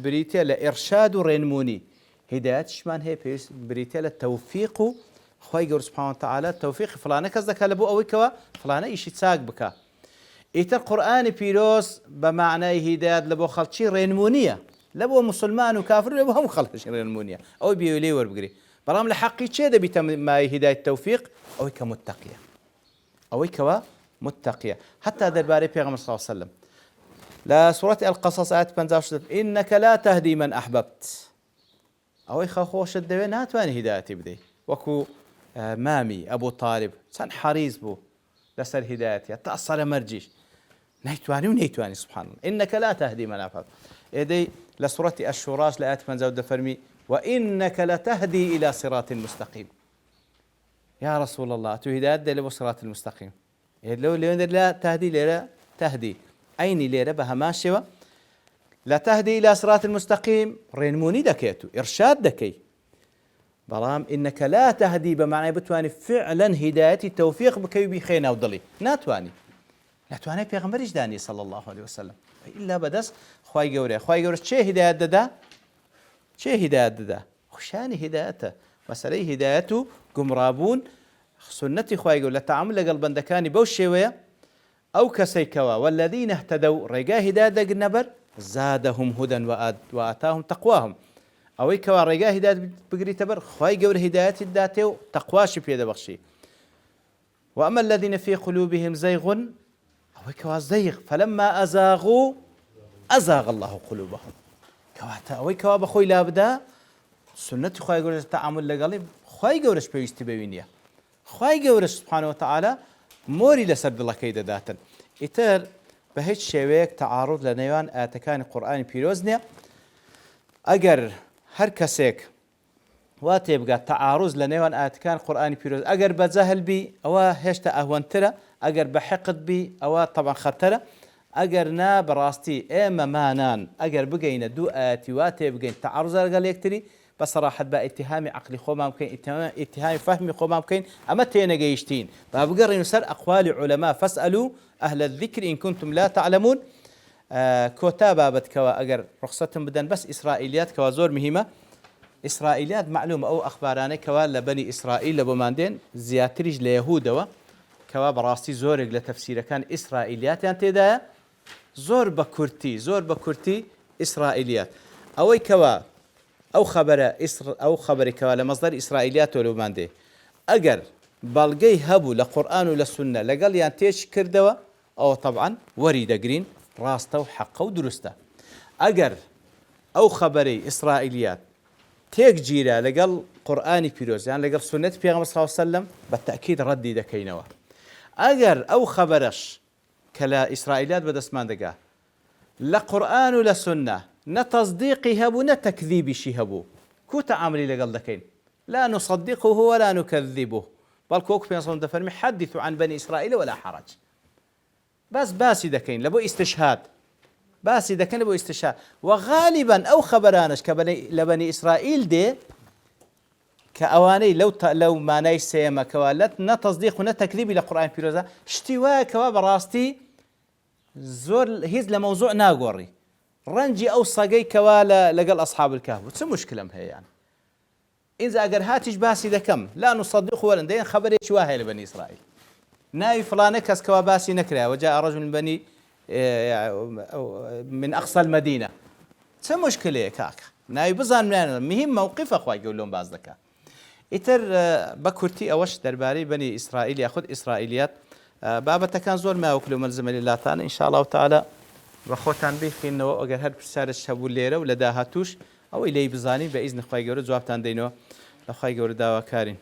بريتة لإرشاد رينموني هداية شمان هي بريتة للتوفيق خوي سبحانه وتعالى توفيق فلانة كذا لبو أو كوا فلانة إيش تساق بك إيتر قرآن بيروس بمعنى هداية لبو خلشي رينمونية لبو مسلمان وكافر لبو هم خلشي رينمونية أو بيولي وربقري برام لحقي شيء ده بيتم ما هداية التوفيق أو كمتقية أو كوا متقية حتى درباري بيغمبر صلى الله عليه وسلم لا سورة القصص آيات 15 إنك لا تهدي من أحببت أو خوش الدوين هاتواني هدايتي بدي وكو مامي أبو طالب سن حريص بو لسر هدايتي تأصل مرجيش نيتواني ونيتواني سبحان الله إنك لا تهدي من أحببت إيدي لسورة الشوراش لآيات 15 فرمي وإنك لتهدي إلى صراط مستقيم. يا رسول الله تو هداية لبو صراط المستقيم لو لا تهدي ليرة تهدي أيني ليرة بها ماشية لا تهدي إلى صراط المستقيم رينموني دكيتو إرشاد دكي برام إنك لا تهدي بمعنى بتواني فعلا هدايتي التوفيق بكي بخينا وضلي ناتواني في غمر جداني صلى الله عليه وسلم إلا بدس خواي قوري شي هداية دا شي هداية دا خشاني هدايته مسألة هدايته قمرابون سنتي خواي قول لتعامل لقلب بندكاني بوشيوية أو كسيكوا والذين اهتدوا رجاه هداية النبر زادهم هدى وآتاهم تقواهم أو كوا رجاه هداية بقري تبر خواي قول هداية الداتيو تقواش في هذا بخشي. وأما الذين في قلوبهم زيغ أو كوا زيغ فلما أزاغوا أزاغ الله قلوبهم كواتا أو كوا بخوي لابدا سنتي خواي قول التعامل لقلب خواي قولش بيستي بوينيا خواي قولش سبحانه وتعالى موري لسرد الله كيدا داتن إتر بهيج شويك تعارض لنيوان آتكان القرآن بيروزنيا أجر هر كسيك واتبقى تعارض لنيوان آتكان القرآن بيروز أجر بزهل بي أو هشتا أهون ترى أجر بحقد بي أو طبعا خطرة أجر نا براستي إما مانان أجر بقينا دو آتي واتبقى تعارض قال يكتري بصراحة بقى اتهامي عقلي خو ما ممكن اتهامي فهمي خو ما ممكن أما تينا جيشتين فبقرر نسر أقوال علماء فاسألوا أهل الذكر إن كنتم لا تعلمون. كوتا بابت كوا أجر رخصتهم بدن بس إسرائيليات كوا زور مهمة إسرائيليات معلومة أو أخبارانة كوا لبني إسرائيل لبماندين زياتريج ليهود كوا براستي زورق لتفسير كان إسرائيليات يعني تدا زور بكورتي إسرائيليات أوي كوا أو خبر كوا لمصدر إسرائيليات ولبماندي أجر بلغي هبو لقرآن ولسنة لقال يعني تيش كردوا أو طبعا وريد قرين راسته وحقه ودرسته أجر أو خبري إسرائيليات تيك جيرا لقال قرآني بيروز يعني لقال سنة بيغمبر صلى الله عليه وسلم بالتأكيد ردي دكينوا أجر أو خبرش كلا إسرائيليات بدسمان دقاه لقرآن ولا سنة نتصديقي هبو نتكذيبي شي هبو كو تعاملي لقال دكين لا نصدقه ولا نكذبه بل كوك في صلى دفرمي حدثوا عن بني إسرائيل ولا حرج بس باسي دكين لبو استشهاد باسي دكين لبو استشهاد وغالبا أو خبرانش لبني إسرائيل دي كأواني لو ما نيسي ما كوالت نتصديق ونتكذيب إلى قرآن بيروزا اشتواء كواب راستي زور هيز لموضوع ناقوري رنجي أو صاقي كوالا لقل أصحاب الكهف وتسمى مشكلة هي يعني إذا أقر هاتش باسي دكم لا نصدقه ولا ندين خبر شواهي لبني إسرائيل ناي فلانك كوا باسي نكره وجاء رجل من بني من أقصى المدينة تسمى مشكلة كاك ناي بزان من مهم موقف أخوة يقول لهم باز دكا إتر بكرتي أوش درباري بني إسرائيل يأخذ إسرائيليات بابا كان زور ما وكلوا ملزم لله تعالى إن شاء الله تعالى بخوتان بيخي إنه أجر هاد بسار الشاب الليرة ولا ده هاتوش أو إلي بزاني بإذن خوي جورا جوابتان دينه لخوي جورا دوا كارين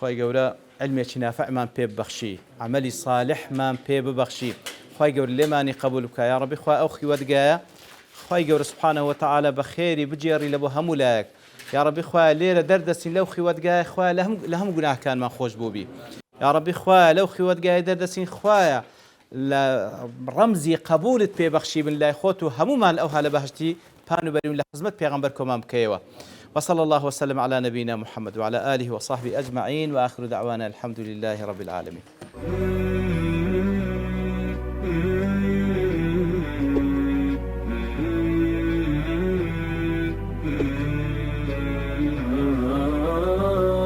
خوي جورا علمي نافع ما بيب بخشي عملي صالح ما بيب بخشي خوي جورا لماني قبولك يا ربي خوي أخي ودقايا خوي جورا سبحانه وتعالى بخيري بجيري لبو همولاك يا ربي خوي ليلة دردسين لو خي ودقايا خوي لهم جناح كان ما خوش بوبي يا ربي خوي لو خي ودقايا دردسين خوي رمزي قبولت ببخشي من الله خوتو همو مال أوها لبهشتي بانو بريم لحزمت بيغمبر كمام كيوا وصلى الله وسلم على نبينا محمد وعلى آله وصحبه أجمعين وآخر دعوانا الحمد لله رب العالمين.